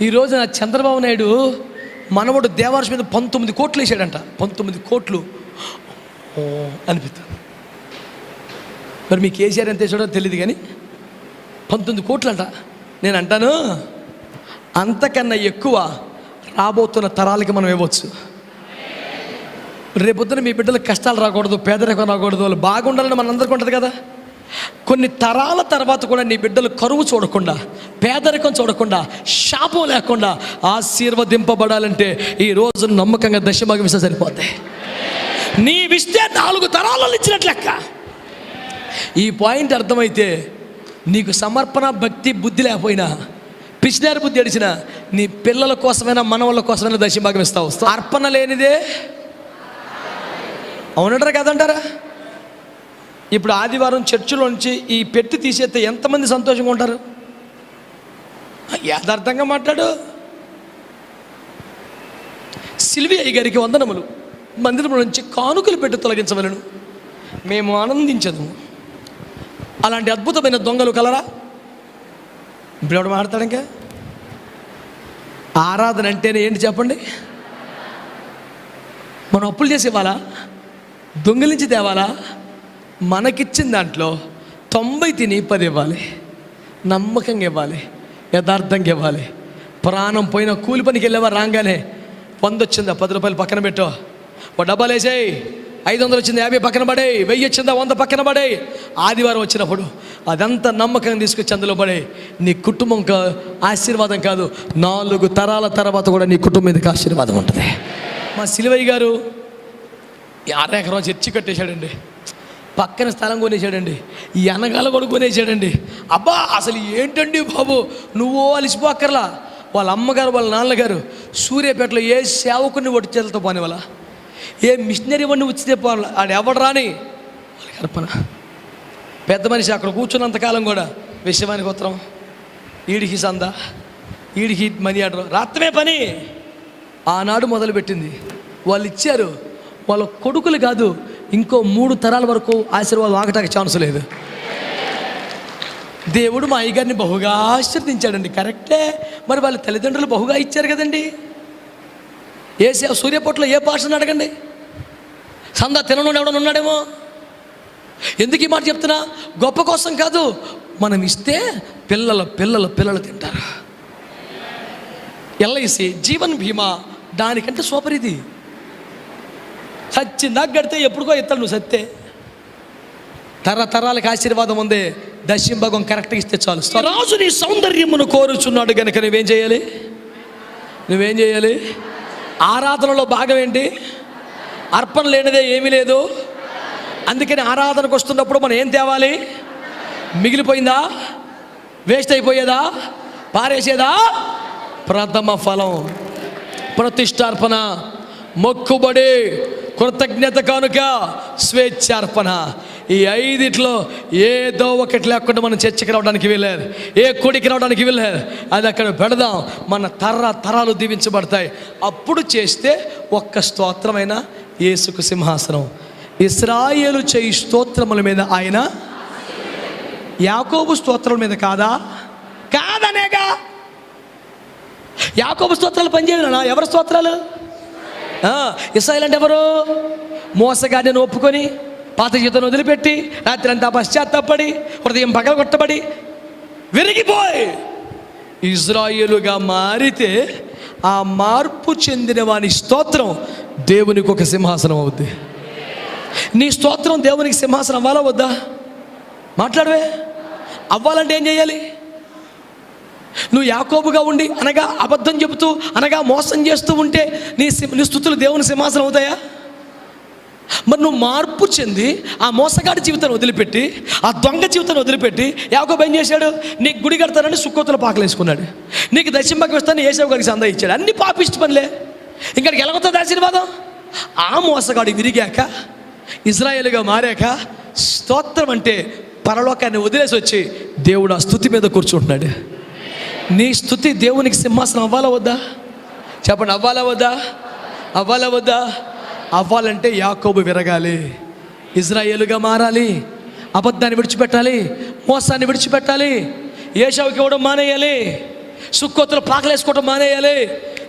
ఈరోజు నా చంద్రబాబు నాయుడు మనవడు దేవాలయం మీద 19 కోట్లు వేసాడంట. 19 కోట్లు అనిపిస్తుంది. మరి మీ కేసీఆర్ ఎంత వేసాడో తెలియదు, కానీ 19 కోట్లు అంట. నేను అంటాను, అంతకన్నా ఎక్కువ రాబోతున్న తరాలకి మనం ఇవ్వచ్చు. రేపొద్దున మీ బిడ్డలకు కష్టాలు రాకూడదు, పేదరికం రాకూడదు, వాళ్ళు బాగుండాలని మనందరికీ ఉంటుంది కదా. కొన్ని తరాల తర్వాత కూడా నీ బిడ్డలు కరువు చూడకుండా, పేదరికం చూడకుండా, శాపం లేకుండా ఆశీర్వదింపబడాలంటే ఈరోజు నమ్మకంగా దశమభాగం ఇస్తే సరిపోతాయి. నీవిస్తే 4 తరాలను ఇచ్చినట్లు లెక్క. ఈ పాయింట్ అర్థమైతే నీకు సమర్పణ, భక్తి, బుద్ధి లేకపోయినా, పిచ్చినారి బుద్ధి అడిచిన నీ పిల్లల కోసమైనా మనవళ్ళ కోసమైనా దశమభాగం ఇస్తావు. అర్పణ లేనిదే అవునంటారా కదంటారా? ఇప్పుడు ఆదివారం చర్చిలోంచి ఈ పెట్టి తీసేస్తే ఎంతమంది సంతోషంగా ఉంటారు? యథార్థంగా మాట్లాడు. సిల్వి అయ్య గారికి వందనములు, మందిరం నుంచి కానుకలు పెట్టి తొలగించవలను, మేము ఆనందించదు. అలాంటి అద్భుతమైన దొంగలు కలరా? ఇప్పుడు ఎవడు మాట్లాడతాడు? ఇంకా ఆరాధన అంటేనే ఏంటి చెప్పండి? మనం అప్పులు చేసి ఇవ్వాలా? దొంగిలించి తేవాలా? మనకిచ్చిన దాంట్లో 90 తిని 10 ఇవ్వాలి. నమ్మకంగా ఇవ్వాలి, యథార్థంగా ఇవ్వాలి. ప్రాణం పోయిన కూలి పనికి వెళ్ళేవా, రాగానే 100 వచ్చిందా 10 రూపాయలు పక్కన పెట్టు, ఓ డబ్బాలు వేసేయి. 500 వచ్చింది 50 పక్కన పడే, 1000 వచ్చిందా 100 పక్కన పడే. ఆదివారం వచ్చినప్పుడు అదంతా నమ్మకంగా తీసుకొచ్చి అందులో పడే. నీ కుటుంబం ఆశీర్వాదం కాదు, 4 తరాల తర్వాత కూడా నీ కుటుంబం మీదకి ఆశీర్వాదం ఉంటుంది. మా సిలువయ్య గారు 6 ఎకరం చర్చి కట్టేశాడండి. పక్కన స్థలం కొనేసాడండి. ఈ అనగాల కూడా కొనేసాడండి. అబ్బా అసలు ఏంటండి బాబు, నువ్వు అలిసిపోక్కర్లా. వాళ్ళ అమ్మగారు, వాళ్ళ నాన్నగారు సూర్యాపేటలో ఏ సేవకుని ఒడిచేలతో పోని, వాళ్ళ ఏ మిషనరీ వాడిని ఉచితే పోవాలి. ఆడు ఎవడు రాని వాళ్ళకి అర్పణ. పెద్ద మనిషి అక్కడ కూర్చున్నంతకాలం కూడా విషయానికి ఉత్తరం, ఈడికి సంద, ఈడికి మనీ ఆర్డర్, రాత్రమే పని. ఆనాడు మొదలుపెట్టింది. వాళ్ళు ఇచ్చారు. వాళ్ళ కొడుకులు కాదు, ఇంకో 3 తరాల వరకు ఆశీర్వాదం ఆగటానికి ఛాన్స్ లేదు. దేవుడు మా అయ్యగారిని బహుగా ఆశీర్వదించాడండి, కరెక్టే. మరి వాళ్ళ తల్లిదండ్రులు బహుగా ఇచ్చారు కదండి. ఏ సూర్యపట్లో ఏ భాషను అడగండి, సందా తినను ఎవడన్నా ఉన్నాడేమో. ఎందుకు ఈ మాట చెప్తున్నా? గొప్ప కోసం కాదు, మనం ఇస్తే పిల్లలు తింటారు. LIC జీవన్ బీమా దానికంటే సూపర్. ఇది సచ్చిందాక గడితే ఎప్పుడుకో ఇస్తాడు. నువ్వు సత్తే తరతరాలకు ఆశీర్వాదం ఉంది. దశమభాగం కరెక్ట్గా ఇస్తే చాలు. రాజు నీ సౌందర్యమును కోరుచున్నాడు కనుక నువ్వేం చేయాలి? ఆరాధనలో భాగం ఏంటి? అర్పణ లేనిదే ఏమీ లేదు. అందుకని ఆరాధనకు వస్తున్నప్పుడు మనం ఏం తేవాలి? మిగిలిపోయిందా, వేస్ట్ అయిపోయేదా, పారేసేదా? ప్రథమ ఫలం, ప్రతిష్టార్పణ, మొక్కుబడి, కృతజ్ఞత కానుక, స్వేచ్ఛార్పణ. ఈ 5 ఏదో ఒకటి లేకుండా మనం చర్చకి రావడానికి వెళ్ళారు, ఏ కొడికి రావడానికి వెళ్ళారు. అది అక్కడ పెడదాం, మన తరాలు దీవించబడతాయి. అప్పుడు చేస్తే ఒక్క స్తోత్రమైన యేసుకు సింహాసనం. ఇశ్రాయేలు చేయి స్తోత్రముల మీద ఆయన యాకోబు స్తోత్రముల మీద కాదనేగా. యాకోబు స్తోత్రాలు పనిచేయనా? ఎవరి స్తోత్రాలు? ఇశ్రాయేలు అంటే ఎవరు? మోసగాడిని ఒప్పుకొని పాత జీవితాన్ని వదిలిపెట్టి రాత్రి అంతా పశ్చాత్తాపడి హృదయం పగలగొట్టబడి విరిగిపోయి ఇశ్రాయేలుగా మారితే ఆ మార్పు చెందిన వాని స్తోత్రం దేవునికి ఒక సింహాసనం అవుద్ది. నీ స్తోత్రం దేవునికి సింహాసనం అవ్వాలా వద్దా? మాట్లాడవే. అవ్వాలంటే ఏం చేయాలి? నువ్వు యాకోబుగా ఉండి అనగా అబద్ధం చెబుతూ అనగా మోసం చేస్తూ ఉంటే నీ స్తుతులు దేవుని సింహాసనం అవుతాయా? మరి నువ్వు మార్పు చెంది ఆ మోసగాడి జీవితాన్ని వదిలిపెట్టి ఆ దొంగ జీవితాన్ని వదిలిపెట్టి యాకోబు ఏం చేశాడు? నీకు గుడి కడతానని సుక్కోతుల పాకలేసుకున్నాడు. నీకు దశంభాగం ఇస్తాను ఏసావు గారికి సందా ఇచ్చాడు. అన్ని పాపిష్టి పనులే. ఇంకడికి ఎలాగొస్తుంది ఆశీర్వాదం? ఆ మోసగాడు విరిగాక ఇశ్రాయేలుగా మారాక స్తోత్రం అంటే పరలోకాన్ని వదిలేసి వచ్చి దేవుడు ఆ స్తుతి మీద కూర్చుంటున్నాడు. నీ స్తుతి దేవునికి సింహాసనం అవ్వాలా వద్దా? చెప్పండి, అవ్వాలా వద్దా? అవ్వాలా వద్దా? అవ్వాలంటే యాకోబు విరగాలి, ఇశ్రాయేలుగా మారాలి, అబద్ధాన్ని విడిచిపెట్టాలి, మోసాన్ని విడిచిపెట్టాలి, ఏశావుకి ఇవ్వడం మానేయాలి, సుక్కోతులు పాకలేసుకోవడం మానేయాలి.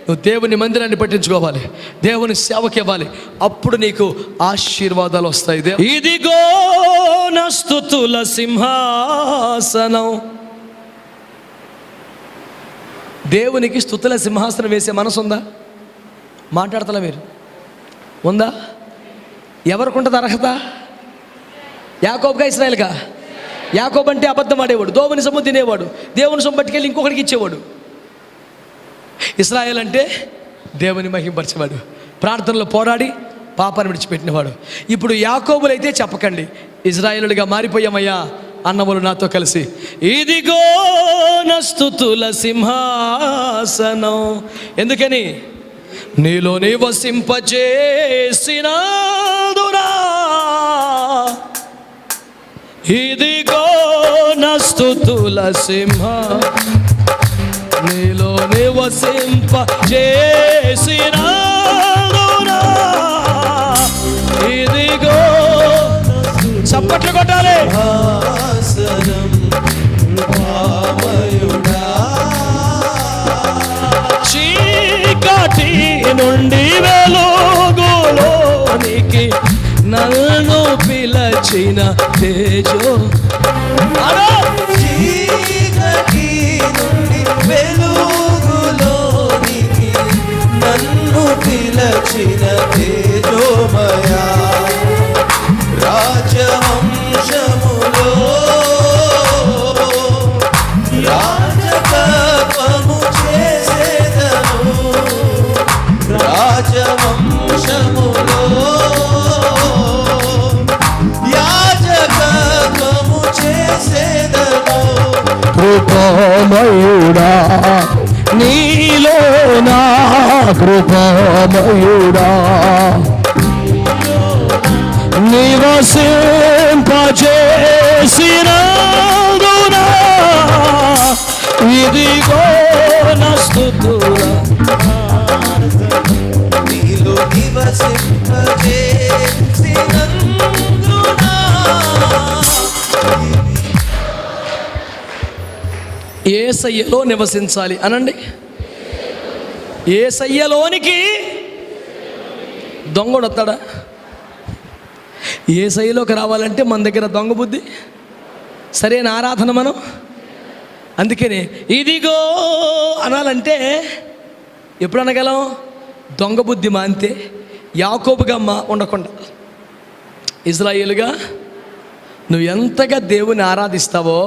నువ్వు దేవుని మందిరాన్ని పట్టించుకోవాలి, దేవుని సేవకి ఇవ్వాలి. అప్పుడు నీకు ఆశీర్వాదాలు వస్తాయి. ఇదిగో నా స్తుతుల సింహాసనం. దేవునికి స్తుతుల సింహాసనం వేసే మనసు ఉందా? మాట్లాడతలే మీరు. ఉందా? ఎవరికి ఉంటుంది అర్హత? యాకోబుగా ఇశ్రాయేలుగా? యాకోబు అంటే అబద్ధం ఆడేవాడు, దోవని సొమ్ము తినేవాడు, దేవుని సొమ్ము పట్టుకెళ్ళి ఇంకొకరికి ఇచ్చేవాడు. ఇశ్రాయేల్ అంటే దేవుని మహింపరిచేవాడు, ప్రార్థనలో పోరాడి పాపాన్ని విడిచిపెట్టినవాడు. ఇప్పుడు యాకోబులైతే చెప్పకండి, ఇశ్రాయేలుగా మారిపోయామయ్యా అన్నములు నాతో కలిసి. ఇదిగో నా స్తుతుల సింహాసనం. ఎందుకని? నీలో నివసింపజేసినాదునా. ఇదిగో నా స్తుతుల నీలో నివసింపజేసినాదునా. ఇదిగో చప్పట్లు కొట్టాలి. చీకటి నుండి వెలుగులోనికి నన్ను పిలచిన తేజో. చీకటి నుండి వెలుగులోనికి నన్ను పిలచిన తేజోమయా. రాజవంశములో రాజకత్వము చేసేదను. రాజవంశములో యాజకత్వము చేసేదను. కృపామయుడా నీలోనా, కృపామయుడా నివసింపజేసినాదునా. ఇదిగో నా స్తుతుల నీలో నివసింపజేసినందునా. యేసయ్యలో నివసించాలి అనండి. యేసయ్యలోనికి దొంగడు వస్తాడా? యేసయ్యలోకి రావాలంటే మన దగ్గర దొంగ బుద్ధి, సరైన ఆరాధన మనం. అందుకని ఇదిగో అనాలంటే ఎప్పుడు అనగలం? దొంగ బుద్ధి మాంతే, యాకోబుగా ఉండకుండా ఇశ్రాయేలుగా నువ్వు ఎంతగా దేవుని ఆరాధిస్తావో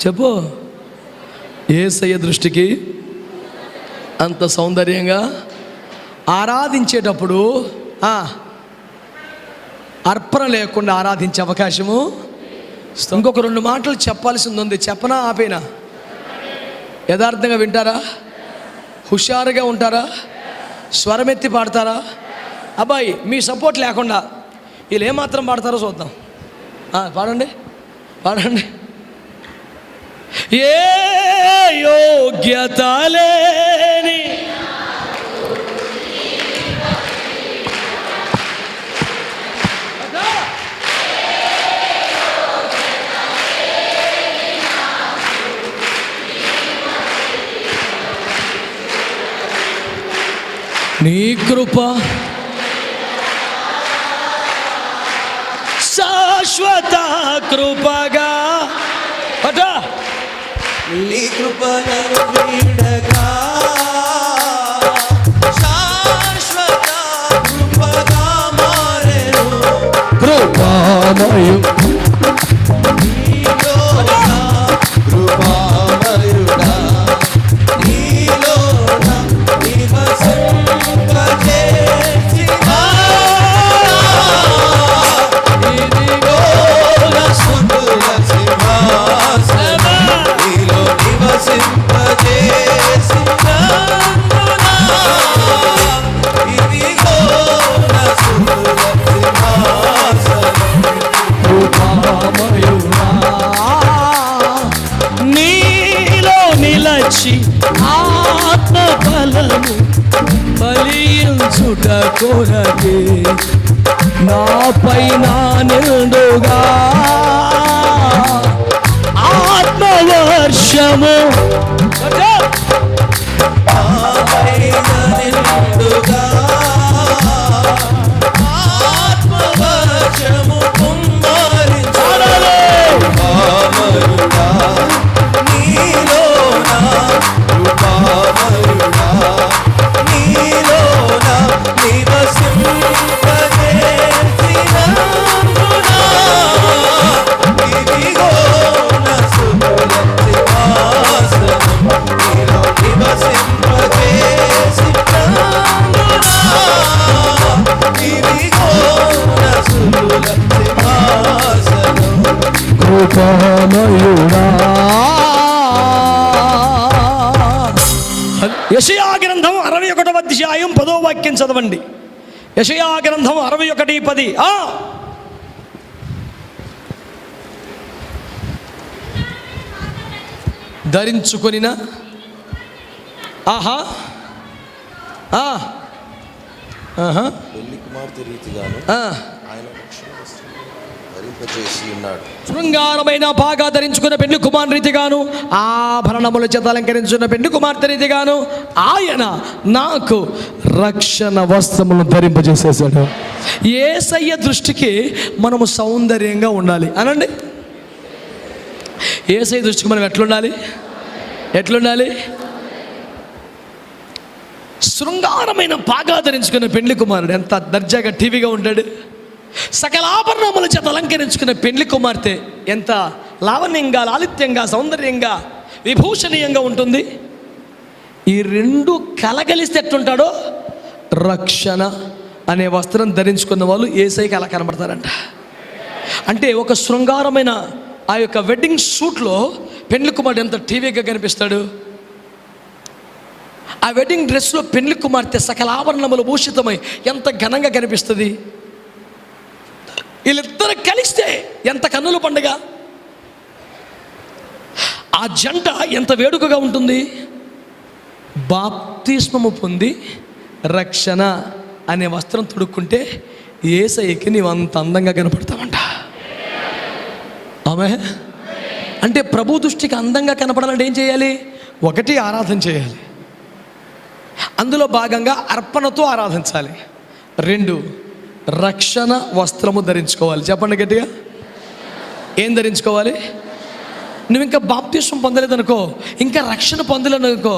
చెప్పు, యేసయ్య దృష్టికి అంత సౌందర్యంగా ఆరాధించేటప్పుడు అర్పణ లేకుండా ఆరాధించే అవకాశము. ఇంకొక 2 మాటలు చెప్పాల్సింది ఉంది, చెప్పనా ఆపేనా? యథార్థంగా వింటారా? హుషారుగా ఉంటారా? స్వరమెత్తి పాడతారా? అబ్బాయి మీ సపోర్ట్ లేకుండా వీళ్ళు ఏమాత్రం పాడతారో చూద్దాం. పాడండి, పాడండి. ఏ యోగ్యత లేని నీ కృప శాశ్వత కృపగా అటా నీ కృపను వీడగా శాశ్వత కృపగా మారెను. కృపామయు నీలోన కృపామయుడా, నీలోన నివసింపజేసిన ఇదిగోన స్తుతుల సింహాసనం, నీలో నివసింపజేసినందున ఇదిగోన స్తుతుల సింహాసనం. కృపామయుడా, నీలో నిలచి ఆత్మ బలము ఫలించుట కొరకే నాపైన నిండుగా ఆత్మవర్షము ఆపైన నిండుగా ఆత్మవర్షము కుమ్మరించాలి. కృపామయుడా, నీలోన కృపామయుడా, నీలోన నివసింపజేసినందున ఇదిగోన స్తుతుల సింహాసనం, నీలో నివసింపజేసినందున ఇదిగోన స్తుతుల సింహాసనం. కృపామయుడా. యెషయా గ్రంథం 61వ అధ్యాయం 10వ వాక్యం చదవండి. యెషయా గ్రంథం 61:10. ధరించుకొనిన ఆహా ఆహా పెళ్లి కుమార్తె రీతిగాను ఆయన రక్షణ వస్త్రములను ధరింపజేసి ఉన్నాడు. శృంగారమైన బాగా ధరించుకున్న పెళ్లి కుమార్ రీతిగాను ఆభరణముల చేత అలంకరించున్న పెళ్లి కుమార్తె రీతిగాను ఆయన నాకు రక్షణ వస్త్రములను ధరింపజేసేసాడు. యేసయ్య దృష్టికి మనము సౌందర్యంగా ఉండాలి అనండి. యేసయ్య దృష్టికి మనం ఎట్లుండాలి? శృంగారమైన బాగా ధరించుకున్న పెళ్లి కుమారుడు ఎంత దర్జాగా టీవీగా ఉంటాడు. సకల ఆభరణముల చేత అలంకరించుకున్న పెళ్లి కుమార్తె ఎంత లావణ్యంగా, లాలిత్యంగా, సౌందర్యంగా, విభూషణీయంగా ఉంటుంది. ఈ రెండు కలగలిస్తే ఎట్లుంటాడో రక్షణ అనే వస్త్రం ధరించుకున్న వాళ్ళు యేసయ్యకి అలా కనబడతారంట. అంటే ఒక శృంగారమైన ఆ యొక్క వెడ్డింగ్ షూట్లో పెళ్లి కుమారుడు ఎంత టీవీగా కనిపిస్తాడు. ఆ వెడ్డింగ్ డ్రెస్లో పెళ్లి కుమార్తె సకల ఆభరణములు భూషితమై ఎంత ఘనంగా కనిపిస్తుంది. వీళ్ళిద్దరు కలిస్తే ఎంత కన్నుల పండుగ. ఆ జంట ఎంత వేడుకగా ఉంటుంది. బాప్తిస్మము పొంది రక్షణ అనే వస్త్రం తొడుక్కుంటే యేసయ్యకి నీవు అంత అందంగా కనపడతావంట. ఆమె అంటే ప్రభు దృష్టికి అందంగా కనపడాలంటే ఏం చేయాలి? ఒకటి, ఆరాధన చేయాలి. అందులో భాగంగా అర్పణతో ఆరాధించాలి. 2, రక్షణ వస్త్రము ధరించుకోవాలి. చెప్పండి గట్టిగా. ఏం ధరించుకోవాలి? నువ్వు ఇంకా బాప్తిస్మం పొందలేదనుకో, ఇంకా రక్షణ పొందలేదనుకో,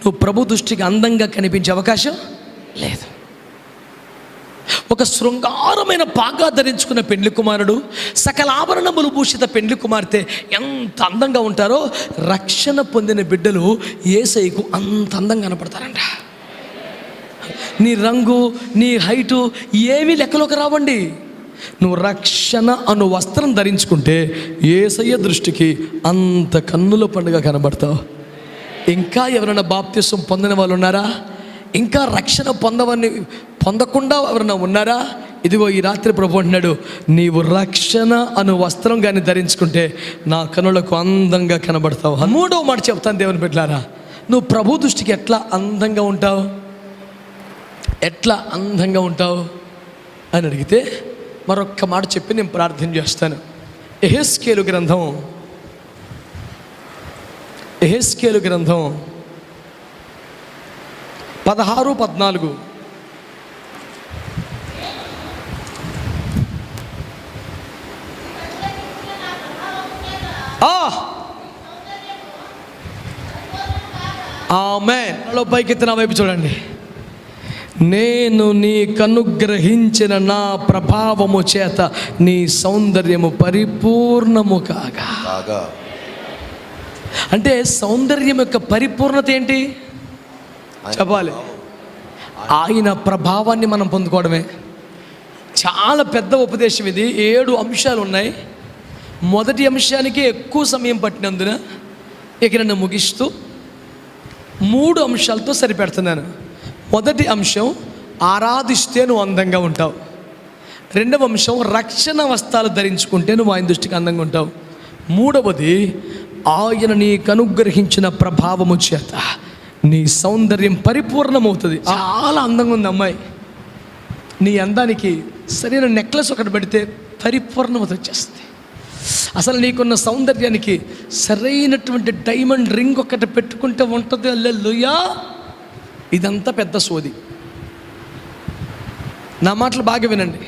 నువ్వు ప్రభు దృష్టికి అందంగా కనిపించే అవకాశం లేదు. ఒక శృంగారమైన పాగా ధరించుకున్న పెండ్లి కుమారుడు, సకల ఆభరణములు భూషిత పెండ్లి కుమార్తె ఎంత అందంగా ఉంటారో రక్షణ పొందిన బిడ్డలు యేసయ్యకు అంత అందంగా కనపడతారంట. నీ రంగు, నీ హైటు ఏమీ లెక్కలోకి రావండి. నువ్వు రక్షణ అను వస్త్రం ధరించుకుంటే యేసయ్య దృష్టికి అంత కన్నుల పండుగ కనబడతావు. ఇంకా ఎవరైనా బాప్తిస్మం పొందిన వాళ్ళు ఉన్నారా? ఇంకా రక్షణ పొందకుండా ఎవరైనా ఉన్నారా? ఇదిగో ఈ రాత్రి ప్రభు అంటున్నాడు, నీవు రక్షణ అను వస్త్రం కానీ ధరించుకుంటే నా కనులకు అందంగా కనబడతావు. 3వ మాట చెప్తాను దేవుని బిడ్డలారా, నువ్వు ప్రభు దృష్టికి ఎట్లా అందంగా ఉంటావు అని అడిగితే మరొక్క మాట చెప్పి నేను ప్రార్థన చేస్తాను. యెహెజ్కేలు గ్రంథం 16, 14. ఆమేన్. పైకెత్తి నా వైపు చూడండి. నేను నీకనుగ్రహించిన నా ప్రభావము చేత నీ సౌందర్యము పరిపూర్ణము కాగా. అంటే సౌందర్యం యొక్క పరిపూర్ణత ఏంటి చెప్పాలి? ఆయన ప్రభావాన్ని మనం పొందుకోవడమే. చాలా పెద్ద ఉపదేశం ఇది. 7 అంశాలు ఉన్నాయి. మొదటి అంశానికి ఎక్కువ సమయం పట్టినందున ఇక నన్ను ముగిస్తూ 3 అంశాలతో సరిపెడుతున్నాను. మొదటి అంశం, ఆరాధిస్తే నువ్వు అందంగా ఉంటావు. రెండవ అంశం, రక్షణ వస్త్రాలు ధరించుకుంటే నువ్వు ఆయన దృష్టికి అందంగా ఉంటావు. మూడవది, ఆయన నీకు అనుగ్రహించిన ప్రభావము చేత నీ సౌందర్యం పరిపూర్ణమవుతుంది. చాలా అందంగా ఉంది అమ్మాయి. నీ అందానికి సరైన నెక్లెస్ ఒకటి పెడితే పరిపూర్ణమత వచ్చేస్తుంది. అసలు నీకున్న సౌందర్యానికి సరైనటువంటి డైమండ్ రింగ్ ఒకటి పెట్టుకుంటే ఉంటుంది. హల్లెలూయా. ఇదంతా పెద్ద సోది. నా మాటలు బాగా వినండి.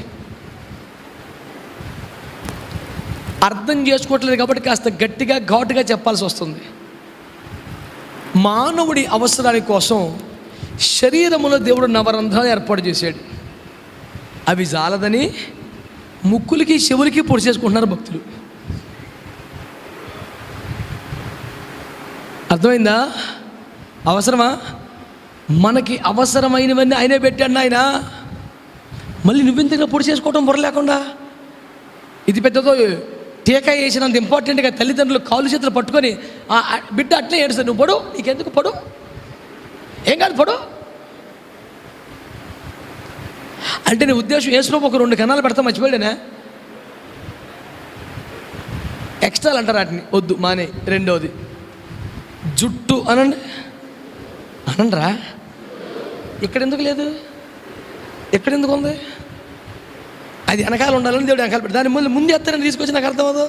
అర్థం చేసుకోవట్లేదు కాబట్టి కాస్త గట్టిగా ఘాటుగా చెప్పాల్సి వస్తుంది. మానవుడి అవసరాని కోసం శరీరములో దేవుడు నవరంధ్రాలు ఏర్పాటు చేశాడు. అవి జాలదని ముక్కులకి చెవులకి పొడి చేసుకుంటున్నారు భక్తులు. అర్థమైందా? అవసరమా? మనకి అవసరమైనవన్నీ ఆయనే పెట్టాడు ఆయన. మళ్ళీ నువ్వెందుకు పొడి చేసుకోవటం బుర్ర లేకుండా? ఇది పెద్దదో టీకా వేసినంత ఇంపార్టెంట్గా తల్లిదండ్రులు కాళ్ళు చేతులు పట్టుకొని బిడ్డ అట్లే ఏడుస్తాడు. నువ్వు పడు, నీకెందుకు పడు, ఏం కాదు పడు అంటే నీ ఉద్దేశం యేసులోపు ఒక 2 కణాలు పెడతా మర్చిపోయాడనే. ఎక్స్ట్రాలు అంటారు వాటిని, వద్దు మానే. రెండవది జుట్టు అనండి, అనండ్రా. ఇక్కడ ఎందుకు లేదు? ఎక్కడ ఎందుకు ఉంది? అది వెనకాల ఉండాలని దేవుడు వెనకాల పెట్టి దాని ముందు ఎత్తారని తీసుకొచ్చి నాకు అర్థం అవ్వదు.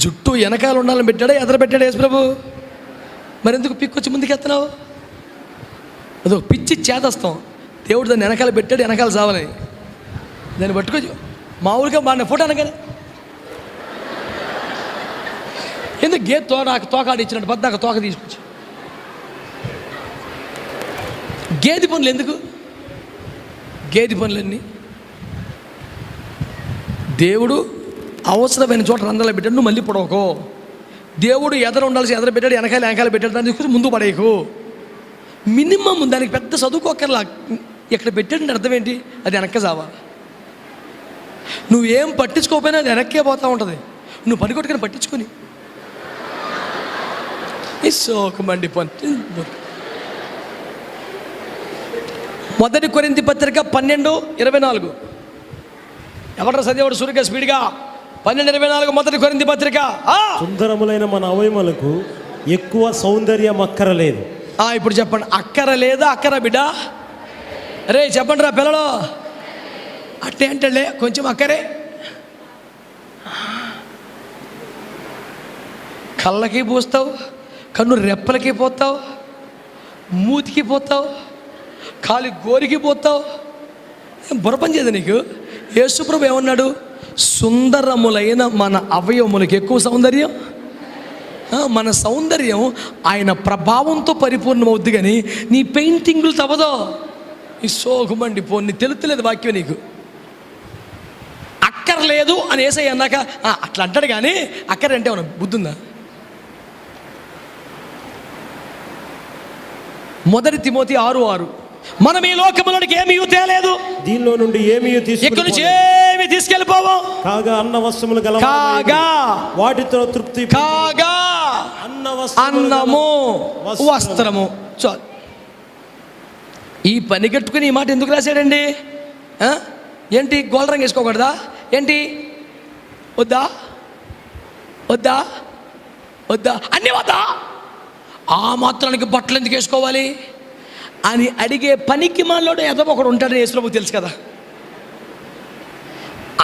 జుట్టు వెనకాల ఉండాలని పెట్టాడా, ఎదర పెట్టాడా యేసు ప్రభు? మరి ఎందుకు పిక్కొచ్చి ముందుకు ఎత్తనావు? అదొక పిచ్చి చేదస్తాం. దేవుడు దాన్ని వెనకాల పెట్టాడు, వెనకాల సావని దాన్ని పట్టుకోవచ్చు. మామూలుగా మా ఫోటో అనగానే ఎందుకు నాకు తోకాడి ఇచ్చినట్టు పద్దు నాకు తోక తీసుకొచ్చి గేది పనులు ఎందుకు? గేది పనులన్నీ దేవుడు అవసరమైన చోట రంధ్రాలు పెట్టాడు, నువ్వు మళ్ళీ పొడవకో. దేవుడు ఎదర ఉండాల్సి ఎదర పెట్టాడు, వెనకాల పెట్టాడు, దాన్ని తీసుకొచ్చి ముందు పడేయకు. మినిమం దానికి పెద్ద చదువుకోకర్లా. ఎక్కడ పెట్టాడంటే అర్థం ఏంటి? అది వెనక్కి సావా. నువ్వేం పట్టించుకోకపోయినా అది వెనక్కే పోతూ ఉంటుంది. నువ్వు పని కొట్టుకొని పట్టించుకొని మండి పని. మొదటి కొరింథీ పత్రిక 12:24. ఎవరు చదివాడు సూరిగా స్పీడ్గా? 12:24 మొదటి కొరింథీ పత్రిక. సుందరములైన మన అవయములకు ఎక్కువ సౌందర్యం అక్కరలేదు. ఇప్పుడు చెప్పండి, అక్కర లేదా? అక్కర బిడ్డ రే చెప్పండి రా పిల్లలు. అట్టే అంటే కొంచెం అక్కరే. కళ్ళకి పూస్తావు, కన్ను రెప్పలకి పోతావు, మూతికి పోతావు, కాలి గోరికి పోతావు. బుర్రపని చేయదు నీకు. యేసుప్రభు ఏమన్నాడు? సుందరములైన మన అవయవములకు ఎక్కువ సౌందర్యం. మన సౌందర్యం ఆయన ప్రభావంతో పరిపూర్ణమవుద్ది, కానీ నీ పెయింటింగ్లు తవ్వదో. ఈ సోగుమండి పోనీ తెలుతులేదు వాక్యం నీకు. అక్కర్లేదు అని యేసయ్య అన్నాక అట్లా అంటాడు, కానీ అక్కర అంటే అవునా బుద్ధుందా? మొదటి తిమోతి 6:6 మనం ఈ లోకములోనికి ఏమీ తేలేదు, దీనిలో నుండి ఏమీ ఇక్కడ నుంచి ఏమీ తీసుకెళ్ళిపోవు. కాగా అన్న వస్త్రములు గల వాటితో తృప్తి కాగా అన్నము వస్త్రము చాలు. ఈ పని కట్టుకుని ఈ మాట ఎందుకు రాశాడండి? ఏంటి గోల్డ్ రంగు వేసుకోకూడదా ఏంటి? వద్దా వద్దా వద్దా అన్నీ వద్దా? ఆ మాత్రానికి బట్టలు ఎందుకు వేసుకోవాలి అని అడిగే పనికి మనలోడు ఏదో ఒకడు ఉంటాడని యేసుప్రభుకు తెలుసు కదా.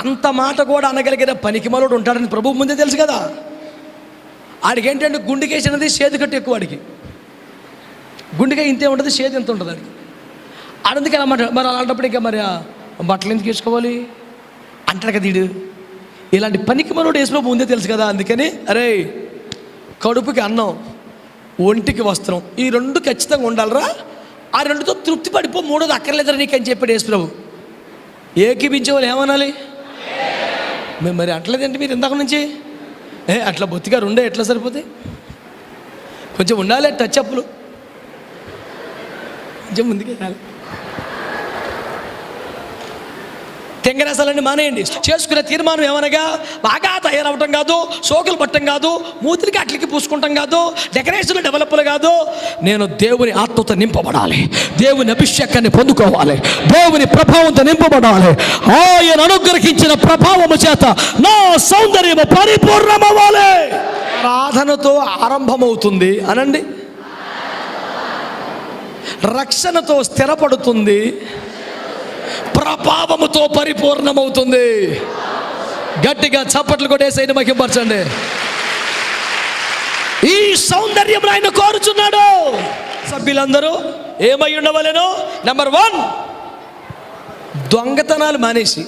అంత మాట కూడా అనగలిగిన పనికి మనలోడు ఉంటాడని ప్రభువు ముందే తెలుసు కదా. ఆడికి ఏంటంటే గుండెకేసినది చేతి కట్టు ఎక్కువ. ఆడికి గుండెగా ఇంతే ఉంటుంది, చేతి ఎంత ఉంటుంది అది. అందుకే అన్నమాట. మరి అలాంటప్పుడు ఇంకా మరి బట్టలు ఎందుకు వేసుకోవాలి అంటాడు కదా వీడు. ఇలాంటి పనికి మనోడు యేసుప్రభు ముందే తెలుసు కదా. అందుకని అరే కడుపుకి అన్నం, ఒంటికి వస్త్రం, ఈ రెండు ఖచ్చితంగా ఉండాలిరా, ఆ రెండుతో తృప్తి పడిపో, మూడోది అక్కర్లేదురా నీకు అని చెప్పాడు యేసుప్రభు. ఏకీపించే వాళ్ళు ఏమనాలి? మేము మరి అంటలేదంటే మీరు ఇందాక నుంచి అట్లా బొత్తిగా రెండే ఎట్లా సరిపోతాయి? కొంచెం ఉండాలి టచ్ అప్పులు, కొంచెం ముందుకు వెళ్ళాలి. తెంగరసాలన్నీ మానేయండి. చేసుకునే తీర్మానం ఏమనగా బాగా తయారవటం కాదు, సోకులు పట్టడం కాదు, మూతికి అట్లకి పూసుకుంటాం కాదు, డెకరేషన్లు డెవలప్లు కాదు. నేను దేవుని ఆత్మతో నింపబడాలి, దేవుని అభిషేకాన్ని పొందుకోవాలి, దేవుని ప్రభావంతో నింపబడాలి. ఆయన అనుగ్రహించిన ప్రభావము చేత నా సౌందర్యము పరిపూర్ణమవ్వాలి. ఆరాధనతో ఆరంభమవుతుంది అనండి, రక్షణతో స్థిరపడుతుంది, ప్రభావముతో పరిపూర్ణమవుతుంది. గట్టిగా చప్పట్లు కొట్టేసైన మహింపరచండి. ఈ సౌందర్యం ఆయన కోరుచున్నాడు. సభ్యులందరూ ఏమై ఉండవలెను? నెంబర్ 1, దొంగతనాలు మానేసి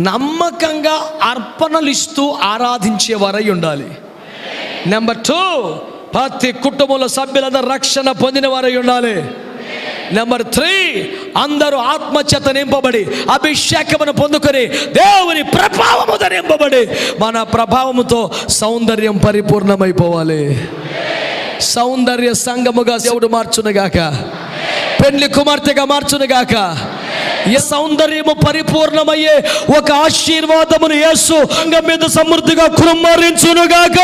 నమ్మకంగా అర్పణలు ఇస్తూ ఆరాధించేవారై ఉండాలి. నెంబర్ 2, ప్రతి కుటుంబంలో సభ్యులందరూ రక్షణ పొందిన వారై ఉండాలి. నెంబర్ 3, అందరూ ఆత్మచేత నింపబడి అభిషేకమును పొందుకొని దేవుని ప్రభావముతో నింపబడి మన ప్రభావముతో సౌందర్యం పరిపూర్ణమైపోవాలి. సౌందర్య సంగముగా దేవుడు మార్చునుగాక, పెళ్లి కుమార్తెగా మార్చునుగాక. ఈ సౌందర్యము పరిపూర్ణమయ్యే ఒక ఆశీర్వాదమును యేసు సంఘం మీద సమృద్ధిగా కుమ్మరించునుగాక.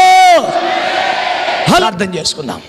అర్థం చేసుకుందాం.